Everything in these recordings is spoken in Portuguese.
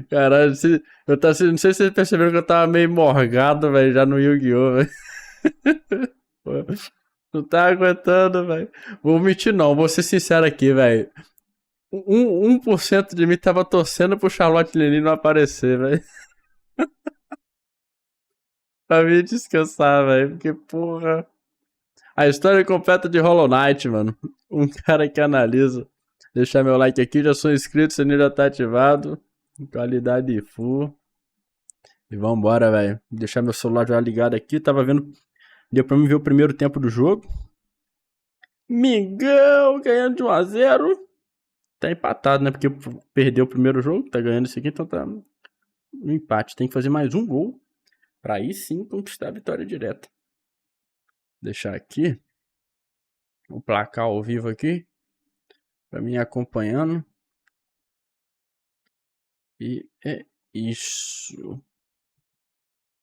Caralho, não sei se vocês perceberam que eu tava meio morgado, velho, já no Yu-Gi-Oh, velho. Pô, não tá aguentando, velho. Vou mentir não, vou ser sincero aqui, velho. 1% de mim tava torcendo pro Charlotte Lili não aparecer, velho. Pra mim descansar, velho. Porque, porra. A história completa de Hollow Knight, mano. Um cara que analisa. Deixar meu like aqui, já sou inscrito, sininho já tá ativado. Qualidade full. E vambora, velho. Deixar meu celular já ligado aqui. Tava vendo. Deu pra mim ver o primeiro tempo do jogo. Mingão ganhando de 1-0. Tá empatado, né? Porque perdeu o primeiro jogo. Tá ganhando esse aqui, então tá no empate. Tem que fazer mais um gol. Pra aí sim conquistar a vitória direta. Deixar aqui. O placar ao vivo aqui. Pra mim acompanhando. E é isso.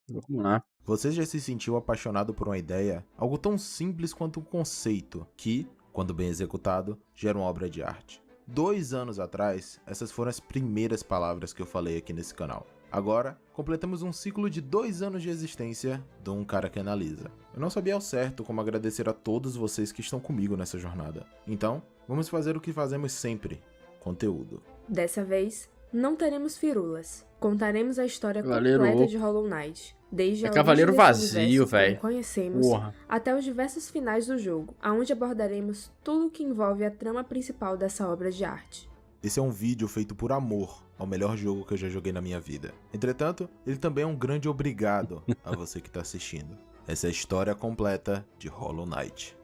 Vamos lá. Você já se sentiu apaixonado por uma ideia? Algo tão simples quanto um conceito que, quando bem executado, gera uma obra de arte. 2 anos atrás, essas foram as primeiras palavras que eu falei aqui nesse canal. Agora, completamos um ciclo de 2 anos de existência de Um Cara que Analisa. Eu não sabia ao certo como agradecer a todos vocês que estão comigo nessa jornada. Então, vamos fazer o que fazemos sempre: conteúdo. Dessa vez, não teremos firulas. Contaremos a história Cavaleiro completa louco. de Hollow Knight, desde a Cavaleiro origem desse vazio, universo como velho. conhecemos, Porra. até os diversos finais do jogo, aonde abordaremos tudo o que envolve a trama principal dessa obra de arte. Esse é um vídeo feito por amor ao melhor jogo que eu já joguei na minha vida. Entretanto, ele também é um grande obrigado a você que está assistindo. Essa é a história completa de Hollow Knight.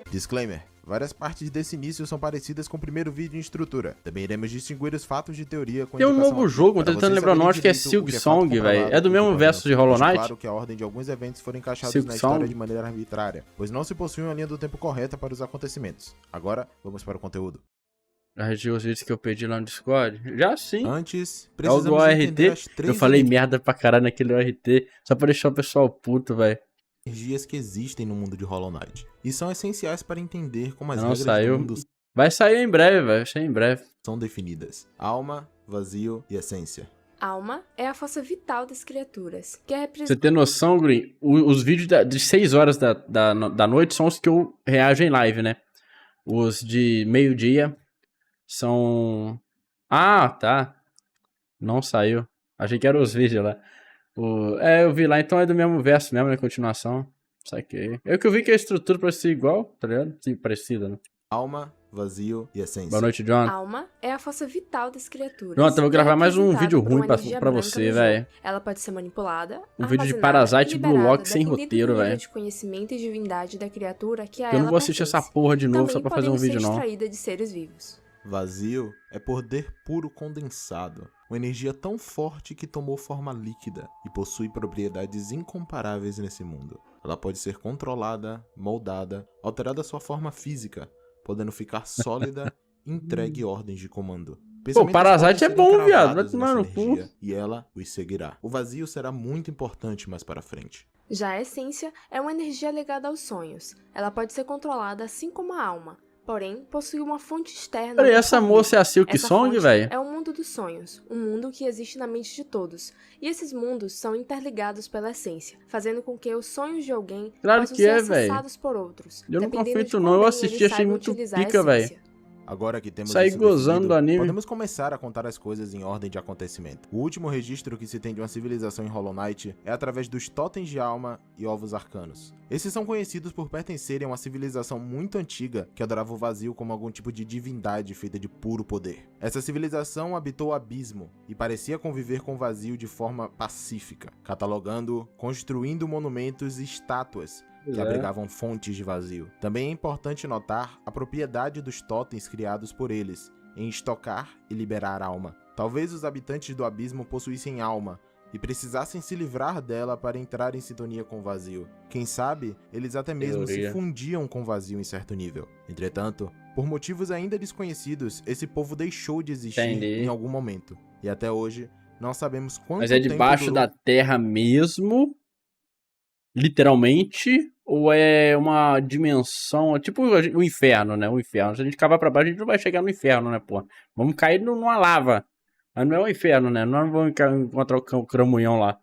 Disclaimer: várias partes desse início são parecidas com o primeiro vídeo em estrutura. Também iremos distinguir os fatos de teoria com Tem um indicação novo aqui, jogo, tô para tentando vocês lembrar o nome, saberem acho que é direito o Silk é fato Song, velho. comprovado É do e mesmo o que verso de não. Hollow Deixo Knight? claro que a ordem de alguns eventos foram encaixados Silk na história Song? de maneira arbitrária, pois não se possui uma linha do tempo correta para os acontecimentos. Agora, vamos para o conteúdo. Já regiu os vídeos que eu pedi lá no Discord? Já sim. Antes, É o do precisamos entender as ORT. Eu 3 falei merda pra caralho naquele ORT. Só pra deixar o pessoal puto, velho. energias que existem no mundo de Hollow Knight, e são essenciais para entender como as Não regras do saiu. mundo Vai sair em breve, velho. Vai sair em breve. são definidas: alma, vazio e essência. Alma é a força vital das criaturas, que é Você representada tem noção, Green? Os vídeos de 6 horas da noite são os que eu reajo em live, né? Os de meio-dia são... Ah, tá. Não saiu. Achei que eram os vídeos lá. Eu vi lá, então é do mesmo verso mesmo, né? Continuação. Saquei. Eu que eu vi que a estrutura parece ser igual, tá ligado? Sim, parecida, né? Alma, vazio e essência. Boa noite, John. Alma é a força vital das criaturas. Jonathan, eu vou que é gravar mais um representada vídeo por uma ruim pra energia você, branca no jogo. velho. Ela pode ser manipulada, Um vídeo de armazenada Parasite e Blue liberada, Lock sem dependendo roteiro, do nível velho. de conhecimento e divindade da criatura que a Eu não ela vou assistir essa pertence. porra de novo só Também pra fazer um podendo ser vídeo, não. extraída de seres vivos. Vazio é poder puro condensado, uma energia tão forte que tomou forma líquida e possui propriedades incomparáveis nesse mundo. Ela pode ser controlada, moldada, alterada sua forma física, podendo ficar sólida e entregue ordens de comando. Pô, Parasite é bom, viado. Vai Vai tomar no cu. E ela os seguirá. O vazio será muito importante mais para frente. Já a essência é uma energia ligada aos sonhos. Ela pode ser controlada assim como a alma, porém possui uma fonte externa. Peraí, ao essa poder. moça é a Silk Essa Song, fonte velho? é o mundo dos sonhos, um mundo que existe na mente de todos. E esses mundos são interligados pela essência, fazendo com que os sonhos de alguém Claro possam que ser é, velho. acessados por outros. Eu não dependendo confio de não, eu quão bem assisti, eles achei saibam muito utilizar a pica, velho. essência. Agora que temos Saí isso gozando definido, do anime. podemos começar a contar as coisas em ordem de acontecimento. O último registro que se tem de uma civilização em Hollow Knight é através dos totens de alma e ovos arcanos. Esses são conhecidos por pertencerem a uma civilização muito antiga que adorava o vazio como algum tipo de divindade feita de puro poder. Essa civilização habitou o abismo e parecia conviver com o vazio de forma pacífica, catalogando, construindo monumentos e estátuas que abrigavam fontes de vazio. Também é importante notar a propriedade dos totens criados por eles em estocar e liberar alma. Talvez os habitantes do abismo possuíssem alma e precisassem se livrar dela para entrar em sintonia com o vazio. Quem sabe, eles até mesmo Teoria. se fundiam com o vazio em certo nível. Entretanto, por motivos ainda desconhecidos, esse povo deixou de existir Entendi. em algum momento. E até hoje, não sabemos quanto Mas é tempo debaixo durou da terra mesmo. literalmente, ou é uma dimensão, tipo o inferno, né? O inferno. Se a gente cavar pra baixo, a gente não vai chegar no inferno, né, pô? Vamos cair numa lava. Mas não é o inferno, né? Nós não vamos encontrar o cramunhão lá.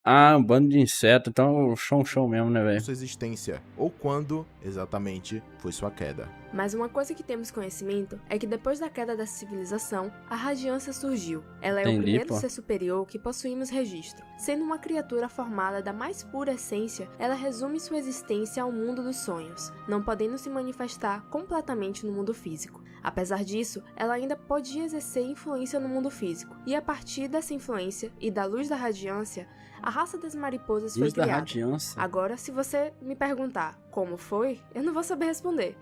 Ah, um bando de inseto, então chão mesmo, né, velho? Sua existência, ou quando, exatamente, foi sua queda. Mas uma coisa que temos conhecimento é que depois da queda dessa civilização, a Radiância surgiu. Ela é o Entendi, primeiro pô. ser superior que possuímos registro. Sendo uma criatura formada da mais pura essência, ela resume sua existência ao mundo dos sonhos, não podendo se manifestar completamente no mundo físico. Apesar disso, ela ainda podia exercer influência no mundo físico, e a partir dessa influência e da luz da radiância, a raça das mariposas foi Luz da criada. radiância. Agora, se você me perguntar como foi, eu não vou saber responder.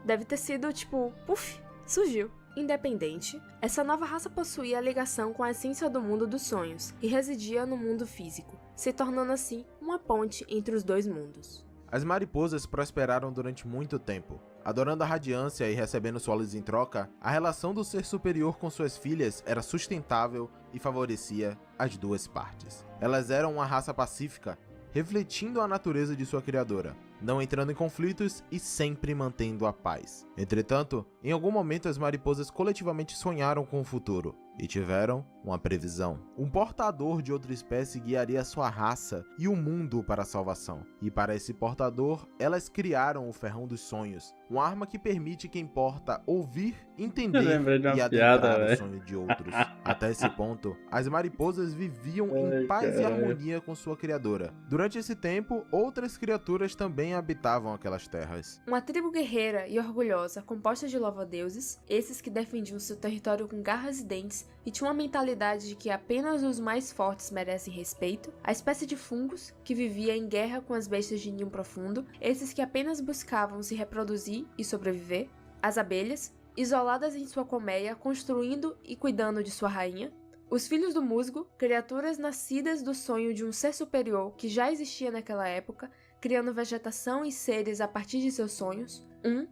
Deve ter sido tipo, puf, surgiu. Independente, essa nova raça possuía a ligação com a essência do mundo dos sonhos e residia no mundo físico, se tornando assim uma ponte entre os dois mundos. As mariposas prosperaram durante muito tempo. Adorando a radiância e recebendo sua luz em troca, a relação do ser superior com suas filhas era sustentável e favorecia as duas partes. Elas eram uma raça pacífica, refletindo a natureza de sua criadora, não entrando em conflitos e sempre mantendo a paz. Entretanto, em algum momento as mariposas coletivamente sonharam com o futuro e tiveram uma previsão. Um portador de outra espécie guiaria sua raça e o mundo para a salvação. E para esse portador, elas criaram o Ferrão dos Sonhos, uma arma que permite quem porta ouvir, entender lembrei de uma e adentrar piada, o véio. sonho de outros. Até esse ponto, as mariposas viviam Ai, em paz e caralho. harmonia com sua criadora. Durante esse tempo, outras criaturas também habitavam aquelas terras. Uma tribo guerreira e orgulhosa, composta de louva-deuses, esses que defendiam seu território com garras e dentes e tinham uma mentalidade de que apenas os mais fortes merecem respeito, a espécie de fungos, que vivia em guerra com as bestas de ninho profundo, esses que apenas buscavam se reproduzir e sobreviver, as abelhas, isoladas em sua colmeia, construindo e cuidando de sua rainha, os filhos do musgo, criaturas nascidas do sonho de um ser superior que já existia naquela época, criando vegetação e seres a partir de seus sonhos,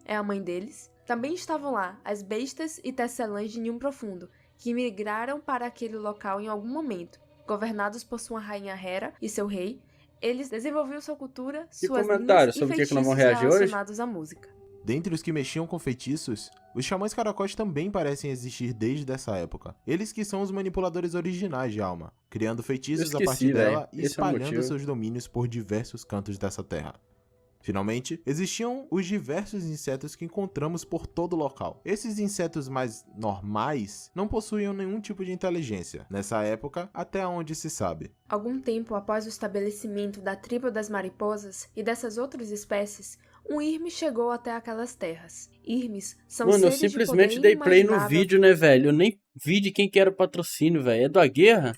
é a mãe deles. Também estavam lá as bestas e tecelãs de ninho profundo, que migraram para aquele local em algum momento. Governados por sua rainha Hera e seu rei, eles desenvolviam sua cultura, suas comentário linhas e sobre o que nós feitiços vamos reagir hoje? relacionados à música. Dentre os que mexiam com feitiços, os xamãs caracóis também parecem existir desde essa época. Eles que são os manipuladores originais de alma, criando feitiços Eu a esqueci, partir dela véio. e Esse é o espalhando motivo. seus domínios por diversos cantos dessa terra. Finalmente, existiam os diversos insetos que encontramos por todo o local. Esses insetos mais normais não possuíam nenhum tipo de inteligência, nessa época, até onde se sabe. Algum tempo após o estabelecimento da tribo das mariposas e dessas outras espécies, um Irme chegou até aquelas terras. Irmes são Mano, eu seres de simplesmente poder dei play no inimaginável. vídeo, né, velho? Eu nem vi de quem que era o patrocínio, velho. É da guerra?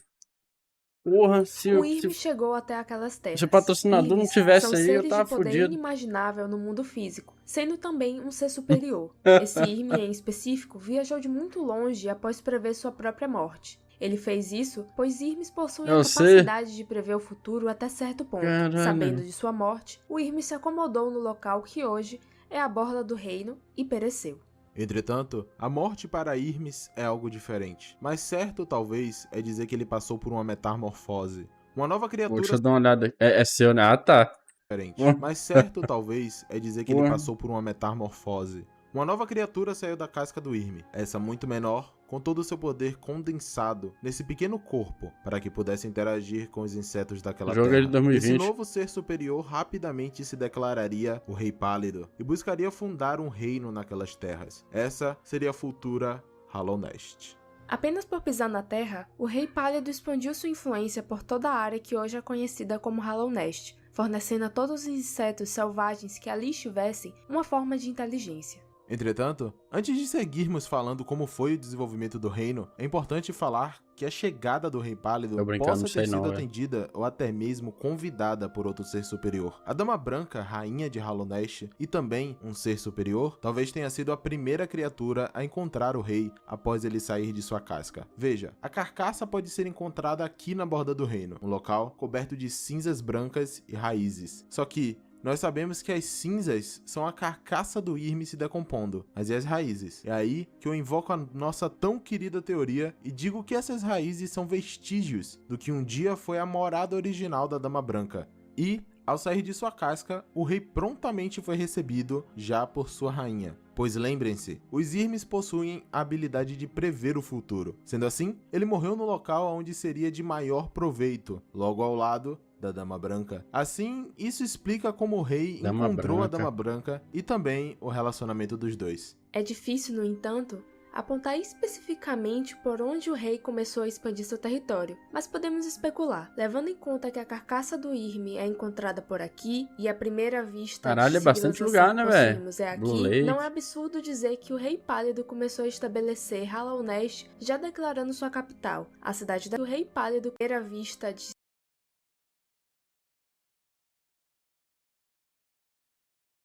Porra, Um Irme chegou até aquelas terras. se o patrocinador não Irmes tivesse são aí, eu seres tava de poder fudido. inimaginável no mundo físico, sendo também um ser superior. Esse Irme em específico viajou de muito longe após prever sua própria morte. Ele fez isso pois Irmes possuem a Eu sei. capacidade de prever o futuro até certo ponto. Caralho. Sabendo de sua morte, o Irme se acomodou no local que hoje é a borda do reino e pereceu. Entretanto, a morte para Irmes é algo diferente. Mas certo, talvez, é dizer que ele passou por uma metamorfose. Uma nova criatura Deixa eu dar uma olhada. É seu, né? Ah, tá. diferente. Ué. Mas certo, talvez, é dizer que ele Ué. passou por uma metamorfose. Uma nova criatura saiu da casca do Irme, essa muito menor, com todo o seu poder condensado nesse pequeno corpo, para que pudesse interagir com os insetos daquela O jogo é de terra. 2020. Esse novo ser superior rapidamente se declararia o Rei Pálido e buscaria fundar um reino naquelas terras. Essa seria a futura Hallownest. Apenas por pisar na Terra, o Rei Pálido expandiu sua influência por toda a área que hoje é conhecida como Hallownest, fornecendo a todos os insetos selvagens que ali estivessem uma forma de inteligência. Entretanto, antes de seguirmos falando como foi o desenvolvimento do reino, é importante falar que a chegada do Rei Pálido Tô brincando, possa não sei ter sido não, velho. atendida ou até mesmo convidada por outro ser superior. A Dama Branca, rainha de Hallownest, e também um ser superior, talvez tenha sido a primeira criatura a encontrar o rei após ele sair de sua casca. Veja, a carcaça pode ser encontrada aqui na borda do reino, um local coberto de cinzas brancas e raízes. Só que, nós sabemos que as cinzas são a carcaça do Irme se decompondo, mas e as raízes? É aí que eu invoco a nossa tão querida teoria e digo que essas raízes são vestígios do que um dia foi a morada original da Dama Branca. E, ao sair de sua casca, o rei prontamente foi recebido já por sua rainha. Pois lembrem-se, os Irmes possuem a habilidade de prever o futuro. Sendo assim, ele morreu no local onde seria de maior proveito, logo ao lado da Dama Branca. Assim, isso explica como o rei encontrou a Dama Branca e também o relacionamento dos dois. É difícil, no entanto, apontar especificamente por onde o rei começou a expandir seu território, mas podemos especular, levando em conta que a carcaça do Irme é encontrada por aqui e a primeira vista Caralho, de é bastante lugar, né, velho? é aqui, não é absurdo dizer que o rei pálido começou a estabelecer Hallownest, já declarando sua capital, a cidade do rei pálido, primeira vista de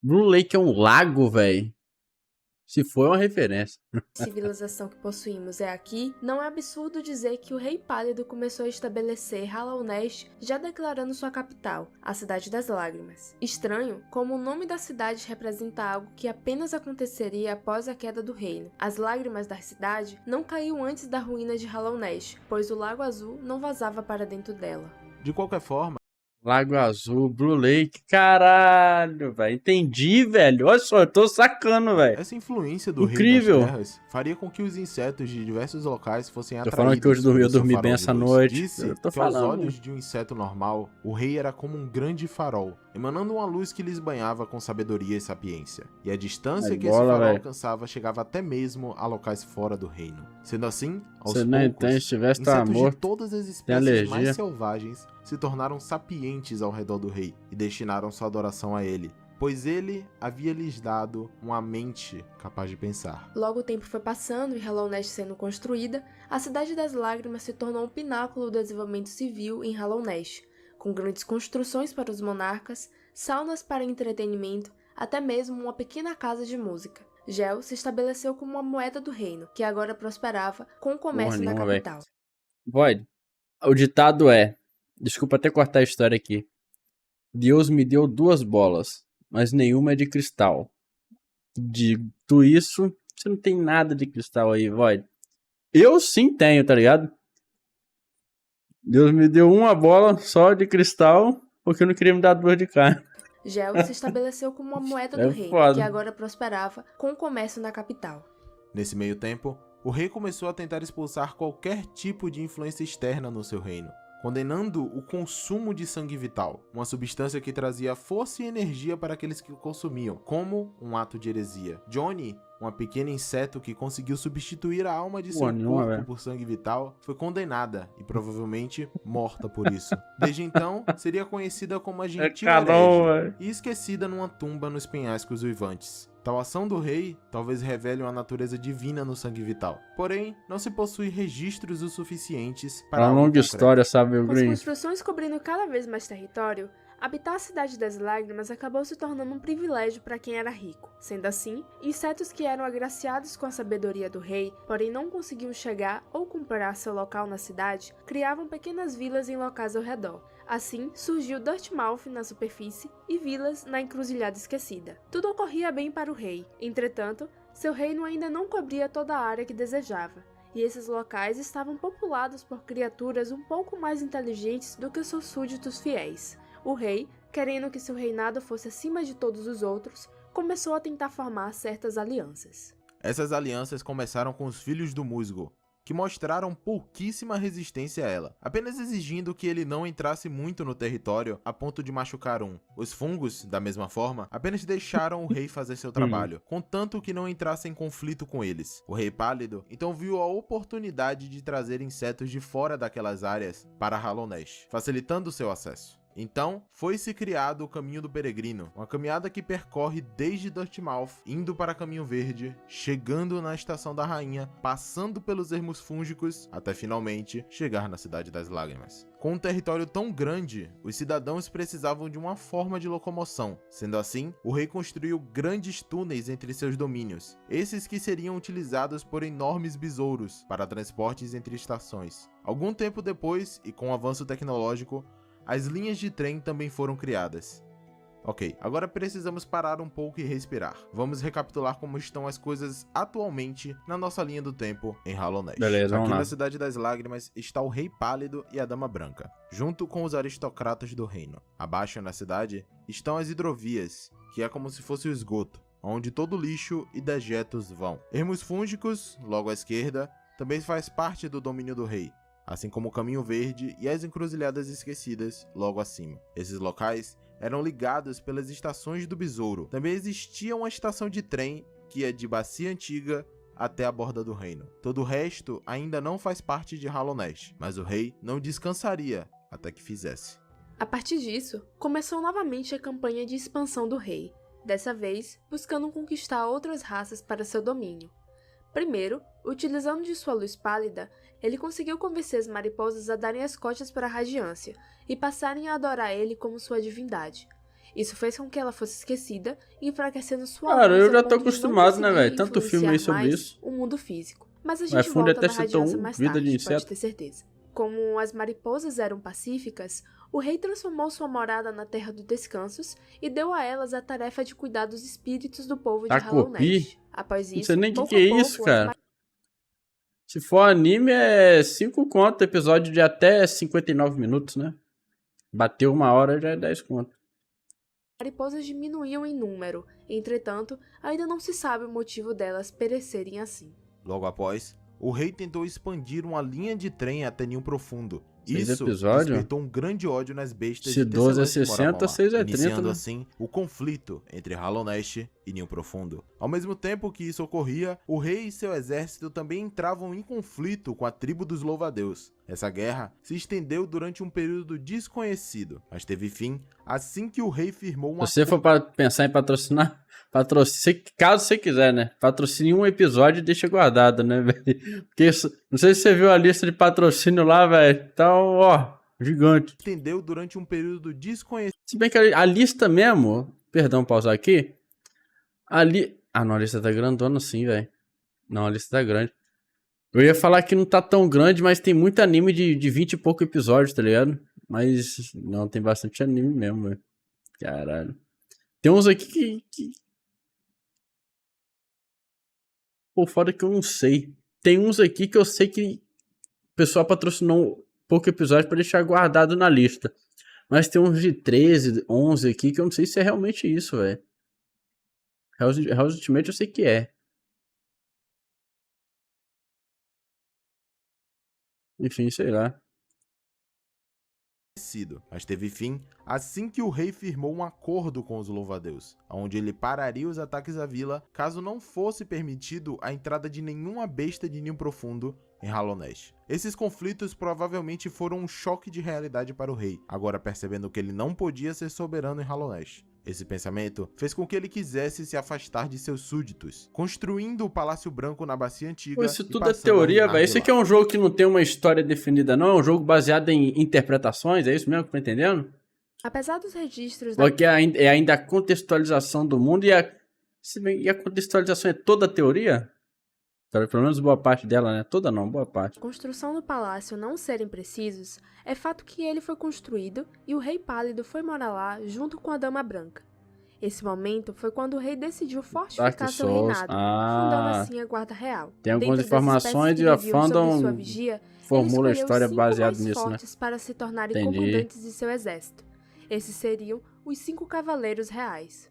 Blue Lake é um lago, velho. Se for, é uma referência. civilização que possuímos é aqui, não é absurdo dizer que o rei pálido começou a estabelecer Hallownest, já declarando sua capital, a Cidade das Lágrimas. Estranho como o nome da cidade representa algo que apenas aconteceria após a queda do reino. As lágrimas da cidade não caíam antes da ruína de Hallownest, pois o Lago Azul não vazava para dentro dela. De qualquer forma, Lago Azul, Blue Lake, caralho, velho. Entendi, velho. Olha só, eu tô sacando, velho. essa influência do Incrível. Rei das Terras faria com que os insetos de diversos locais fossem Tô atraídos. falando que hoje eu pelo seu dormi farol bem de essa luz. noite. Disse Eu tô que aos falando. olhos de um inseto normal, o rei era como um grande farol, emanando uma luz que lhes banhava com sabedoria e sapiência. E a distância Ai, que bola, esse farol véio. alcançava chegava até mesmo a locais fora do reino. Sendo assim, aos Você não poucos, entende, se tivesse tá insetos de morto. todas as Tem espécies alergia. mais selvagens se tornaram sapientes ao redor do rei e destinaram sua adoração a ele, pois ele havia lhes dado uma mente capaz de pensar. Logo o tempo foi passando e Hallownest sendo construída, a Cidade das Lágrimas se tornou um pináculo do desenvolvimento civil em Hallownest, com grandes construções para os monarcas, saunas para entretenimento, até mesmo uma pequena casa de música. Gel se estabeleceu como uma moeda do reino, que agora prosperava com o comércio na nenhuma, capital. Void, o ditado é... Desculpa até cortar a história aqui. Deus me deu 2 bolas, mas nenhuma é de cristal. Dito isso, você não tem nada de cristal aí, Void. Eu sim tenho, tá ligado? Deus me deu uma bola só de cristal, porque eu não queria me dar 2 de carne. Gel se estabeleceu como uma moeda do reino, foda. que agora prosperava com o comércio na capital. Nesse meio tempo, o rei começou a tentar expulsar qualquer tipo de influência externa no seu reino, condenando o consumo de sangue vital, uma substância que trazia força e energia para aqueles que o consumiam, como um ato de heresia. Johnny, uma pequena inseto que conseguiu substituir a alma de seu corpo por sangue vital, foi condenada e provavelmente morta por isso. Desde então, seria conhecida como a gentil herege e esquecida numa tumba nos penhascos uivantes. Tal ação do rei talvez revele uma natureza divina no sangue vital. Porém, não se possui registros o suficientes para Uma longa história, sabe, o Com as Green? construções cobrindo cada vez mais território, habitar a Cidade das Lágrimas acabou se tornando um privilégio para quem era rico. Sendo assim, insetos que eram agraciados com a sabedoria do rei, porém não conseguiam chegar ou comprar seu local na cidade, criavam pequenas vilas em locais ao redor. Assim, surgiu Dirtmouth na superfície e vilas na Encruzilhada Esquecida. Tudo ocorria bem para o rei, entretanto, seu reino ainda não cobria toda a área que desejava, e esses locais estavam populados por criaturas um pouco mais inteligentes do que seus súditos fiéis. O rei, querendo que seu reinado fosse acima de todos os outros, começou a tentar formar certas alianças. Essas alianças começaram com os filhos do musgo, que mostraram pouquíssima resistência a ela, apenas exigindo que ele não entrasse muito no território a ponto de machucar um. Os fungos, da mesma forma, apenas deixaram o rei fazer seu trabalho, contanto que não entrasse em conflito com eles. O rei pálido então viu a oportunidade de trazer insetos de fora daquelas áreas para Hallownest, facilitando seu acesso. Então, foi-se criado o Caminho do Peregrino, uma caminhada que percorre desde Dirtmouth, indo para Caminho Verde, chegando na Estação da Rainha, passando pelos ermos fúngicos, até finalmente chegar na Cidade das Lágrimas. Com um território tão grande, os cidadãos precisavam de uma forma de locomoção. Sendo assim, o rei construiu grandes túneis entre seus domínios, esses que seriam utilizados por enormes besouros para transportes entre estações. Algum tempo depois, e com o avanço tecnológico, as linhas de trem também foram criadas. Ok, agora precisamos parar um pouco e respirar. Vamos recapitular como estão as coisas atualmente na nossa linha do tempo em Hollow Knight. Beleza, vamos Aqui lá. na Cidade das Lágrimas está o Rei Pálido e a Dama Branca, junto com os aristocratas do reino. Abaixo na cidade estão as hidrovias, que é como se fosse o esgoto, onde todo lixo e dejetos vão. Ermos fúngicos, logo à esquerda, também faz parte do domínio do rei, assim como o Caminho Verde e as Encruzilhadas Esquecidas, logo acima. Esses locais eram ligados pelas estações do Besouro. Também existia uma estação de trem que é de Bacia Antiga até a borda do reino. Todo o resto ainda não faz parte de Hollow Knight, mas o rei não descansaria até que fizesse. A partir disso, começou novamente a campanha de expansão do rei, dessa vez buscando conquistar outras raças para seu domínio. Primeiro, utilizando de sua luz pálida, ele conseguiu convencer as mariposas a darem as costas para a Radiância e passarem a adorar ele como sua divindade. Isso fez com que ela fosse esquecida, enfraquecendo sua Cara, luz eu a já ponto tô de não acostumado, né, conseguir velho? Tanto filme aí influenciar sobre mais isso. o mundo físico. Mas a Mas gente fundo volta até na citou Radiância mais Vida de tarde, Inseto. pode ter certeza. Como as mariposas eram pacíficas, o rei transformou sua morada na Terra dos Descansos e deu a elas a tarefa de cuidar dos espíritos do povo de Hollow Takopi? Knight. Após Não isso, sei nem o pouco que a é pouco, isso, as cara. Se for anime, é 5 conto, episódio de até 59 minutos, né? Bateu 1 hora, já é 10 conto. mariposas diminuíam em número, entretanto, ainda não se sabe o motivo delas perecerem assim. Logo após, o rei tentou expandir uma linha de trem até Ninho Profundo. 6 Isso episódios? despertou um grande ódio nas bestas Se de 12 é Tecelã que moravam 60, lá, 6 é 30, iniciando né? assim o conflito entre Hollow Knight e Ninho Profundo. Ao mesmo tempo que isso ocorria, o rei e seu exército também entravam em conflito com a tribo dos Louva-a-Deus. Essa guerra se estendeu durante um período desconhecido, mas teve fim assim que o rei firmou uma Se você for para pensar em patrocinar, caso você quiser, né? Patrocine um episódio e deixa guardado, né, velho? Porque não sei se você viu a lista de patrocínio lá, velho. Então, ó, gigante. estendeu durante um período desconhecido. Se bem que a lista mesmo, perdão, pausar aqui. Não, a lista tá grandona sim, velho. Não, a lista tá grande. Eu ia falar que não tá tão grande, mas tem muito anime de 20 e pouco episódios, tá ligado? Mas não, tem bastante anime mesmo, velho. Caralho. Tem uns aqui que... Pô, foda que eu não sei. Tem uns aqui que eu sei que o pessoal patrocinou pouco episódio pra deixar guardado na lista. Mas tem uns de 13, 11 aqui que eu não sei se é realmente isso, velho. Hell's Ultimate eu sei que é. Enfim, sei lá. Mas teve fim assim que o rei firmou um acordo com os Louva-a-Deus, onde ele pararia os ataques à vila caso não fosse permitido a entrada de nenhuma besta de Ninho Profundo em Hollow Knight. Esses conflitos provavelmente foram um choque de realidade para o rei, agora percebendo que ele não podia ser soberano em Hollow Knight. Esse pensamento fez com que ele quisesse se afastar de seus súditos, construindo o Palácio Branco na Bacia Antiga. Pô, isso e tudo é passando a teoria, reinar velho. de Isso lá. aqui é um jogo que não tem uma história definida, não. É um jogo baseado em interpretações, é isso mesmo que eu tô entendendo? Apesar dos registros da Porque é ainda a contextualização do mundo e a contextualização é toda a teoria? Pelo menos boa parte dela, né? Toda não, boa parte. construção do palácio não serem precisos, é fato que ele foi construído e o Rei Pálido foi morar lá junto com a Dama Branca. Esse momento foi quando o rei decidiu fortificar Dark seu Souls. reinado, fundando assim a Guarda Real. Tem algumas Dentre as informações espécies e que a viviam sob sua fandom vigia, formula a ele história escolheu 5 baseada mais nisso, né? fortes para se tornarem Entendi. comandantes de seu exército. Esses seriam os 5 Cavaleiros Reais.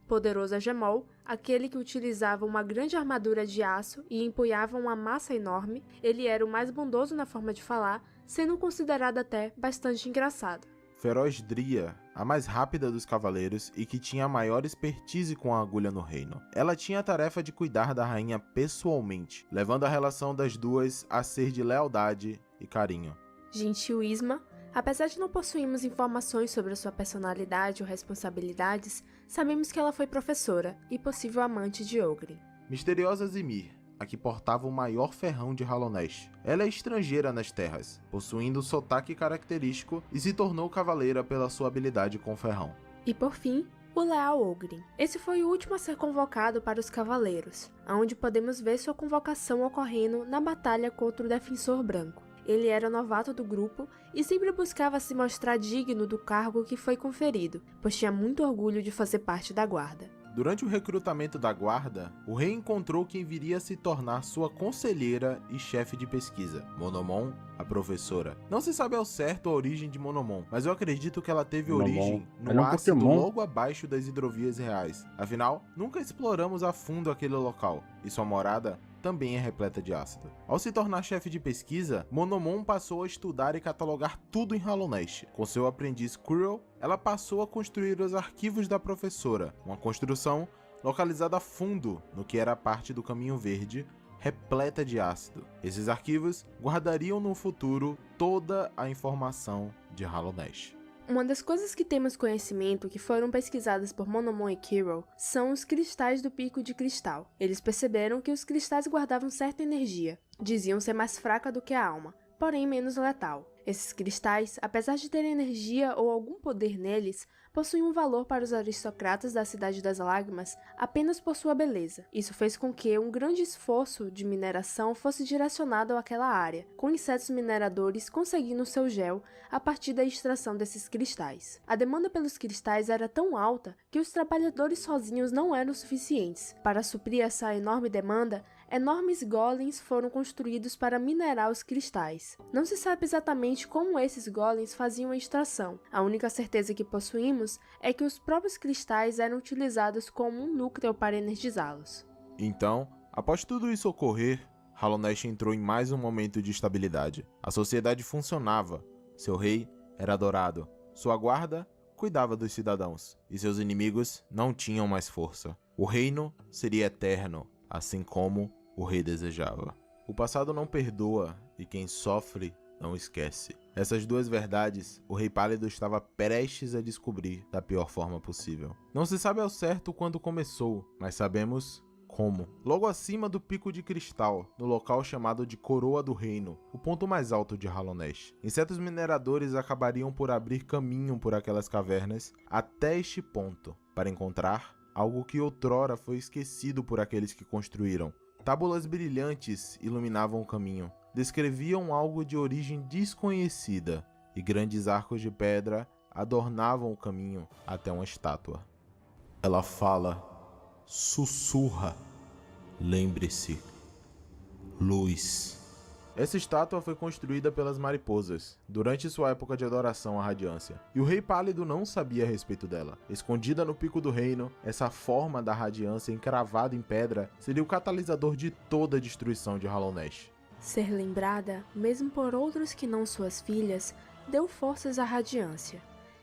Poderoso Agemol, aquele que utilizava uma grande armadura de aço e empunhava uma massa enorme, ele era o mais bondoso na forma de falar, sendo considerado até bastante engraçado. Feroz Dria, a mais rápida dos cavaleiros e que tinha a maior expertise com a agulha no reino. Ela tinha a tarefa de cuidar da rainha pessoalmente, levando a relação das duas a ser de lealdade e carinho. Gentil Isma, apesar de não possuirmos informações sobre a sua personalidade ou responsabilidades, sabemos que ela foi professora e possível amante de Ogre. Misteriosa Zimir, a que portava o maior ferrão de Hollow Knight. Ela é estrangeira nas terras, possuindo o sotaque característico e se tornou cavaleira pela sua habilidade com o ferrão. E por fim, o Leal Ogre. Esse foi o último a ser convocado para os Cavaleiros, onde podemos ver sua convocação ocorrendo na batalha contra o Defensor Branco. Ele era novato do grupo e sempre buscava se mostrar digno do cargo que foi conferido, pois tinha muito orgulho de fazer parte da guarda. Durante o recrutamento da guarda, o rei encontrou quem viria a se tornar sua conselheira e chefe de pesquisa, Monomon, a professora. Não se sabe ao certo a origem de Monomon, mas eu acredito que ela teve origem no ácido logo abaixo das hidrovias reais. Afinal, nunca exploramos a fundo aquele local, e sua morada também é repleta de ácido. Ao se tornar chefe de pesquisa, Monomon passou a estudar e catalogar tudo em Hallownest. Com seu aprendiz Quirrell, ela passou a construir os arquivos da professora, uma construção localizada a fundo no que era parte do Caminho Verde, repleta de ácido. Esses arquivos guardariam no futuro toda a informação de Hallownest. Uma das coisas que temos conhecimento que foram pesquisadas por Monomon e Quirrell são os cristais do Pico de Cristal. Eles perceberam que os cristais guardavam certa energia, diziam ser mais fraca do que a alma, porém menos letal. Esses cristais, apesar de terem energia ou algum poder neles, possuem um valor para os aristocratas da Cidade das Lágrimas apenas por sua beleza. Isso fez com que um grande esforço de mineração fosse direcionado àquela área, com insetos mineradores conseguindo seu gel a partir da extração desses cristais. A demanda pelos cristais era tão alta que os trabalhadores sozinhos não eram suficientes. Para suprir essa enorme demanda, enormes golems foram construídos para minerar os cristais. Não se sabe exatamente como esses golems faziam a extração. A única certeza que possuímos é que os próprios cristais eram utilizados como um núcleo para energizá-los. Então, após tudo isso ocorrer, Hallownest entrou em mais um momento de estabilidade. A sociedade funcionava, seu rei era adorado, sua guarda cuidava dos cidadãos, e seus inimigos não tinham mais força. O reino seria eterno, assim como o rei desejava. O passado não perdoa e quem sofre não esquece. Essas duas verdades, o Rei Pálido estava prestes a descobrir da pior forma possível. Não se sabe ao certo quando começou, mas sabemos como. Logo acima do Pico de Cristal, no local chamado de Coroa do Reino, o ponto mais alto de Hallownest, insetos mineradores acabariam por abrir caminho por aquelas cavernas até este ponto, para encontrar algo que outrora foi esquecido por aqueles que construíram. Tábulas brilhantes iluminavam o caminho, descreviam algo de origem desconhecida, e grandes arcos de pedra adornavam o caminho até uma estátua. Ela fala, sussurra, lembre-se, luz. Essa estátua foi construída pelas mariposas, durante sua época de adoração à radiância, e o Rei Pálido não sabia a respeito dela. Escondida no pico do reino, essa forma da radiância encravada em pedra seria o catalisador de toda a destruição de Hallownest. Ser lembrada, mesmo por outros que não suas filhas, deu forças à radiância,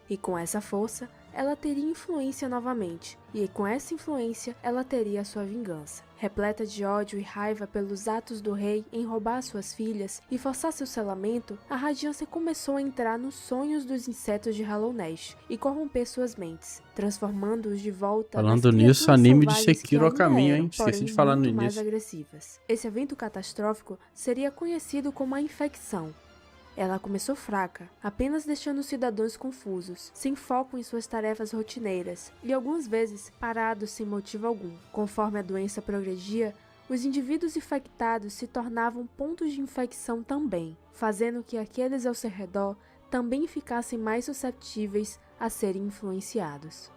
e com essa força, ela teria influência novamente, e com essa influência, ela teria sua vingança. Repleta de ódio e raiva pelos atos do rei em roubar suas filhas e forçar seu selamento, a radiância começou a entrar nos sonhos dos insetos de Hallownest e corromper suas mentes, transformando-os de volta Falando nisso, anime de Sekiro a caminho, hein? Esqueci de falar no início. Agressivas. Esse evento catastrófico seria conhecido como a infecção. Ela começou fraca, apenas deixando os cidadãos confusos, sem foco em suas tarefas rotineiras, e algumas vezes parados sem motivo algum. Conforme a doença progredia, os indivíduos infectados se tornavam pontos de infecção também, fazendo que aqueles ao seu redor também ficassem mais susceptíveis a serem influenciados.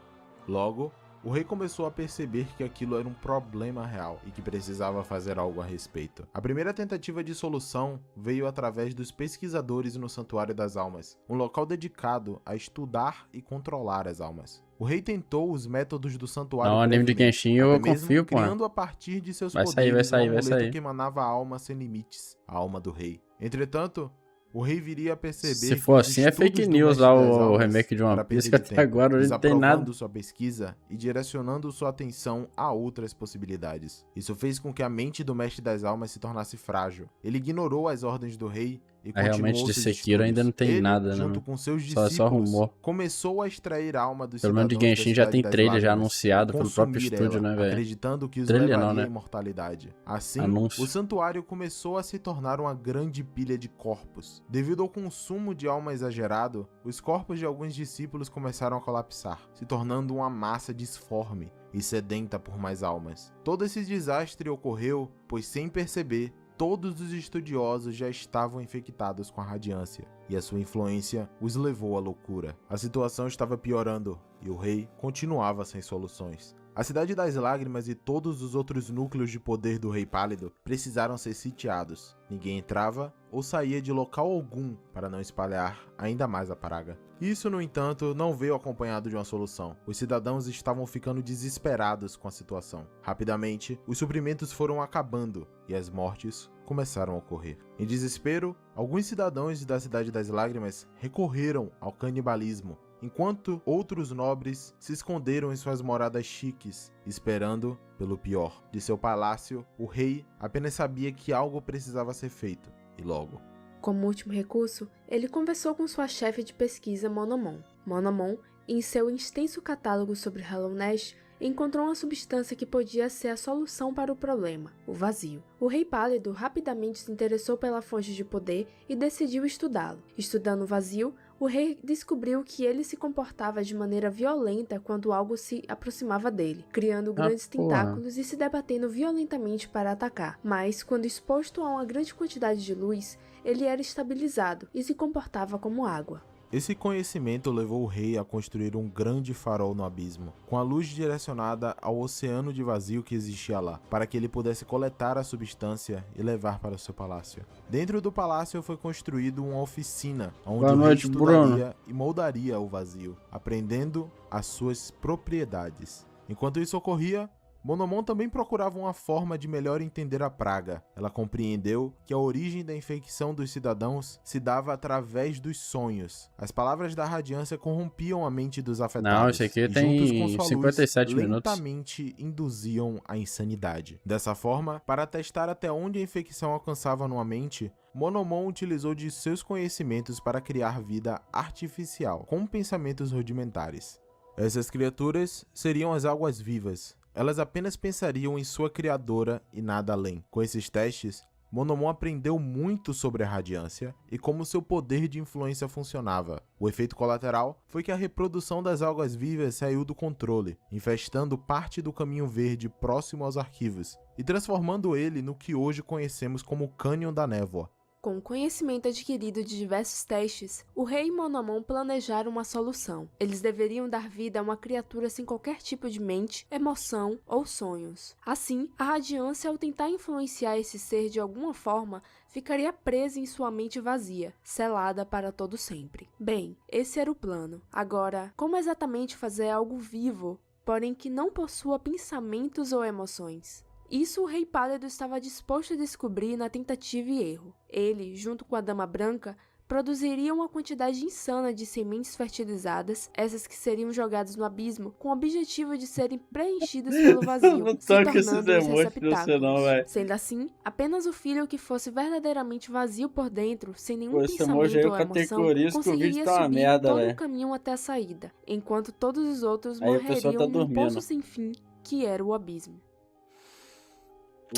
Logo, o rei começou a perceber que aquilo era um problema real e que precisava fazer algo a respeito. A primeira tentativa de solução veio através dos pesquisadores no Santuário das Almas, um local dedicado a estudar e controlar as almas. O rei tentou os métodos do santuário. Não, anime de Genshin eu confio, pô. Criando a partir de seus vai poderes sair. um amuleto que emanava a alma sem limites, a alma do rei. Entretanto, o rei viria a perceber se for assim é fake news lá o remake de One Piece, que até agora não tem nada. Sua pesquisa e direcionando sua atenção a outras possibilidades. Isso fez com que a mente do Mestre das Almas se tornasse frágil. Ele ignorou as ordens do rei e continuou realmente de seus Sekiro estudos. ainda não tem Ele, nada, junto né? com seus discípulos, Só rumor. começou a extrair a alma dos Pelo menos de cidadãos Genshin da já Cidade tem das trailer já Lágrimas, anunciado pelo próprio consumir estúdio, ela, né, velho? acreditando que os Trailer levaria não, né? à imortalidade. Assim, Anúncio. o santuário começou a se tornar uma grande pilha de corpos. Devido ao consumo de alma exagerado, os corpos de alguns discípulos começaram a colapsar, se tornando uma massa disforme e sedenta por mais almas. Todo esse desastre ocorreu, pois sem perceber, todos os estudiosos já estavam infectados com a radiância, e a sua influência os levou à loucura. A situação estava piorando, e o rei continuava sem soluções. A Cidade das Lágrimas e todos os outros núcleos de poder do Rei Pálido precisaram ser sitiados. Ninguém entrava ou saía de local algum para não espalhar ainda mais a praga. Isso, no entanto, não veio acompanhado de uma solução. Os cidadãos estavam ficando desesperados com a situação. Rapidamente, os suprimentos foram acabando e as mortes começaram a ocorrer. Em desespero, alguns cidadãos da Cidade das Lágrimas recorreram ao canibalismo, enquanto outros nobres se esconderam em suas moradas chiques, esperando pelo pior. De seu palácio, o rei apenas sabia que algo precisava ser feito, e logo. Como último recurso, ele conversou com sua chefe de pesquisa, Monomon. Monomon, em seu extenso catálogo sobre Hallownest, encontrou uma substância que podia ser a solução para o problema, o vazio. O Rei Pálido rapidamente se interessou pela fonte de poder e decidiu estudá-lo. Estudando o vazio, o rei descobriu que ele se comportava de maneira violenta quando algo se aproximava dele, criando grandes tentáculos e se debatendo violentamente para atacar. Mas, quando exposto a uma grande quantidade de luz, ele era estabilizado e se comportava como água. Esse conhecimento levou o rei a construir um grande farol no abismo, com a luz direcionada ao oceano de vazio que existia lá, para que ele pudesse coletar a substância e levar para o seu palácio. Dentro do palácio foi construído uma oficina, onde o rei estudaria e moldaria o vazio, aprendendo as suas propriedades. Enquanto isso ocorria, Monomon também procurava uma forma de melhor entender a praga. Ela compreendeu que a origem da infecção dos cidadãos se dava através dos sonhos. As palavras da radiância corrompiam a mente dos afetados. Não, esse aqui tem 57 minutos. Lentamente induziam a insanidade. Dessa forma, para testar até onde a infecção alcançava numa mente, Monomon utilizou de seus conhecimentos para criar vida artificial, com pensamentos rudimentares. Essas criaturas seriam as águas vivas. Elas apenas pensariam em sua criadora e nada além. Com esses testes, Monomon aprendeu muito sobre a radiância e como seu poder de influência funcionava. O efeito colateral foi que a reprodução das algas vivas saiu do controle, infestando parte do caminho verde próximo aos arquivos e transformando ele no que hoje conhecemos como Cânion da Névoa. Com o conhecimento adquirido de diversos testes, o rei e Monomon planejaram uma solução. Eles deveriam dar vida a uma criatura sem qualquer tipo de mente, emoção ou sonhos. Assim, a radiância, ao tentar influenciar esse ser de alguma forma, ficaria presa em sua mente vazia, selada para todo sempre. Bem, esse era o plano. Agora, como exatamente fazer algo vivo, porém que não possua pensamentos ou emoções? Isso o Rei Pálido estava disposto a descobrir na tentativa e erro. Ele, junto com a Dama Branca, produziria uma quantidade insana de sementes fertilizadas, essas que seriam jogadas no abismo, com o objetivo de serem preenchidas pelo vazio, se tornando os receptáculos. Sendo assim, apenas o filho que fosse verdadeiramente vazio por dentro, sem nenhum pensamento ou emoção, conseguiria subir todo o caminho até a saída, enquanto todos os outros morreriam num poço sem fim, que era o abismo.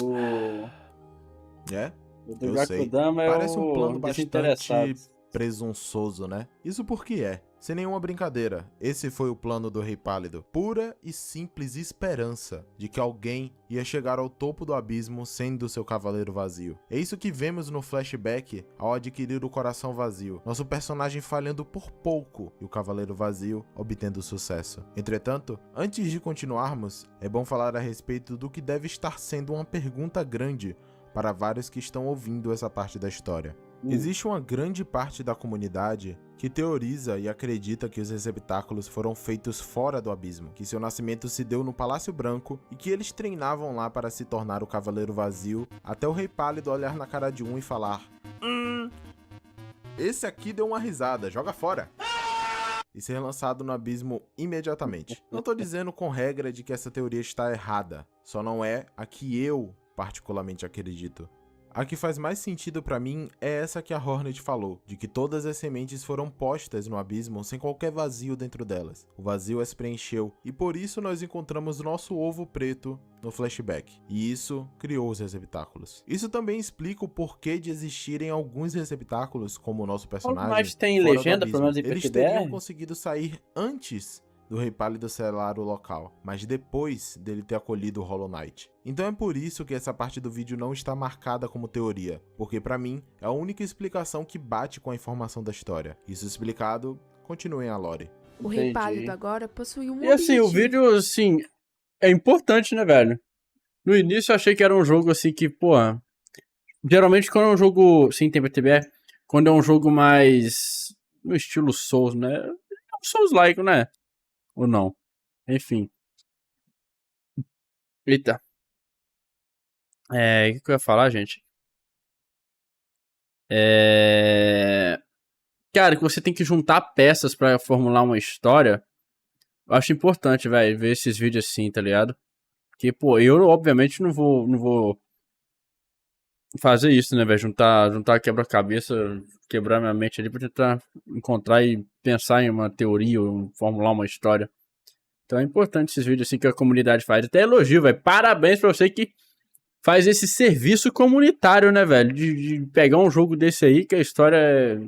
O do Gakudama é parece um plano bastante presunçoso, né? Isso porque é. Sem nenhuma brincadeira, esse foi o plano do Rei Pálido. Pura e simples esperança de que alguém ia chegar ao topo do abismo sendo seu cavaleiro vazio. É isso que vemos no flashback ao adquirir o coração vazio. Nosso personagem falhando por pouco e o cavaleiro vazio obtendo sucesso. Entretanto, antes de continuarmos, é bom falar a respeito do que deve estar sendo uma pergunta grande para vários que estão ouvindo essa parte da história. Existe uma grande parte da comunidade que teoriza e acredita que os receptáculos foram feitos fora do abismo, que seu nascimento se deu no Palácio Branco e que eles treinavam lá para se tornar o Cavaleiro Vazio, até o Rei Pálido olhar na cara de um e falar: esse aqui deu uma risada, joga fora! E ser lançado no abismo imediatamente. Não tô dizendo com regra de que essa teoria está errada, só não é a que eu particularmente acredito. A que faz mais sentido pra mim é essa que a Hornet falou, de que todas as sementes foram postas no abismo sem qualquer vazio dentro delas. O vazio as preencheu, e por isso nós encontramos nosso ovo preto no flashback. E isso criou os receptáculos. Isso também explica o porquê de existirem alguns receptáculos, como o nosso personagem. Mas tem legenda, pelo menos em Eles teriam conseguido sair antes do Rei Pálido selar o local, mas depois dele ter acolhido o Hollow Knight. Então é por isso que essa parte do vídeo não está marcada como teoria, porque pra mim é a única explicação que bate com a informação da história. Isso explicado, continuem a lore. O Rei Entendi. Pálido agora possui um E assim, objetivo. o vídeo, assim, é importante, né, velho? No início eu achei que era um jogo, assim, que, pô... Geralmente quando é um jogo... Sim, tem PTBR. Quando é um jogo mais... no estilo Souls, né? É um Souls-like, né? Ou não? Enfim. Eita. O que eu ia falar, gente? Cara, que você tem que juntar peças pra formular uma história. Eu acho importante, velho, ver esses vídeos assim, tá ligado? Porque, pô, eu obviamente não vou fazer isso, né, velho? Juntar quebra-cabeça, quebrar minha mente ali pra tentar encontrar e pensar em uma teoria ou formular uma história. Então é importante esses vídeos assim que a comunidade faz. Até elogio, velho. Parabéns pra você que faz esse serviço comunitário, né, velho? De pegar um jogo desse aí, que a história,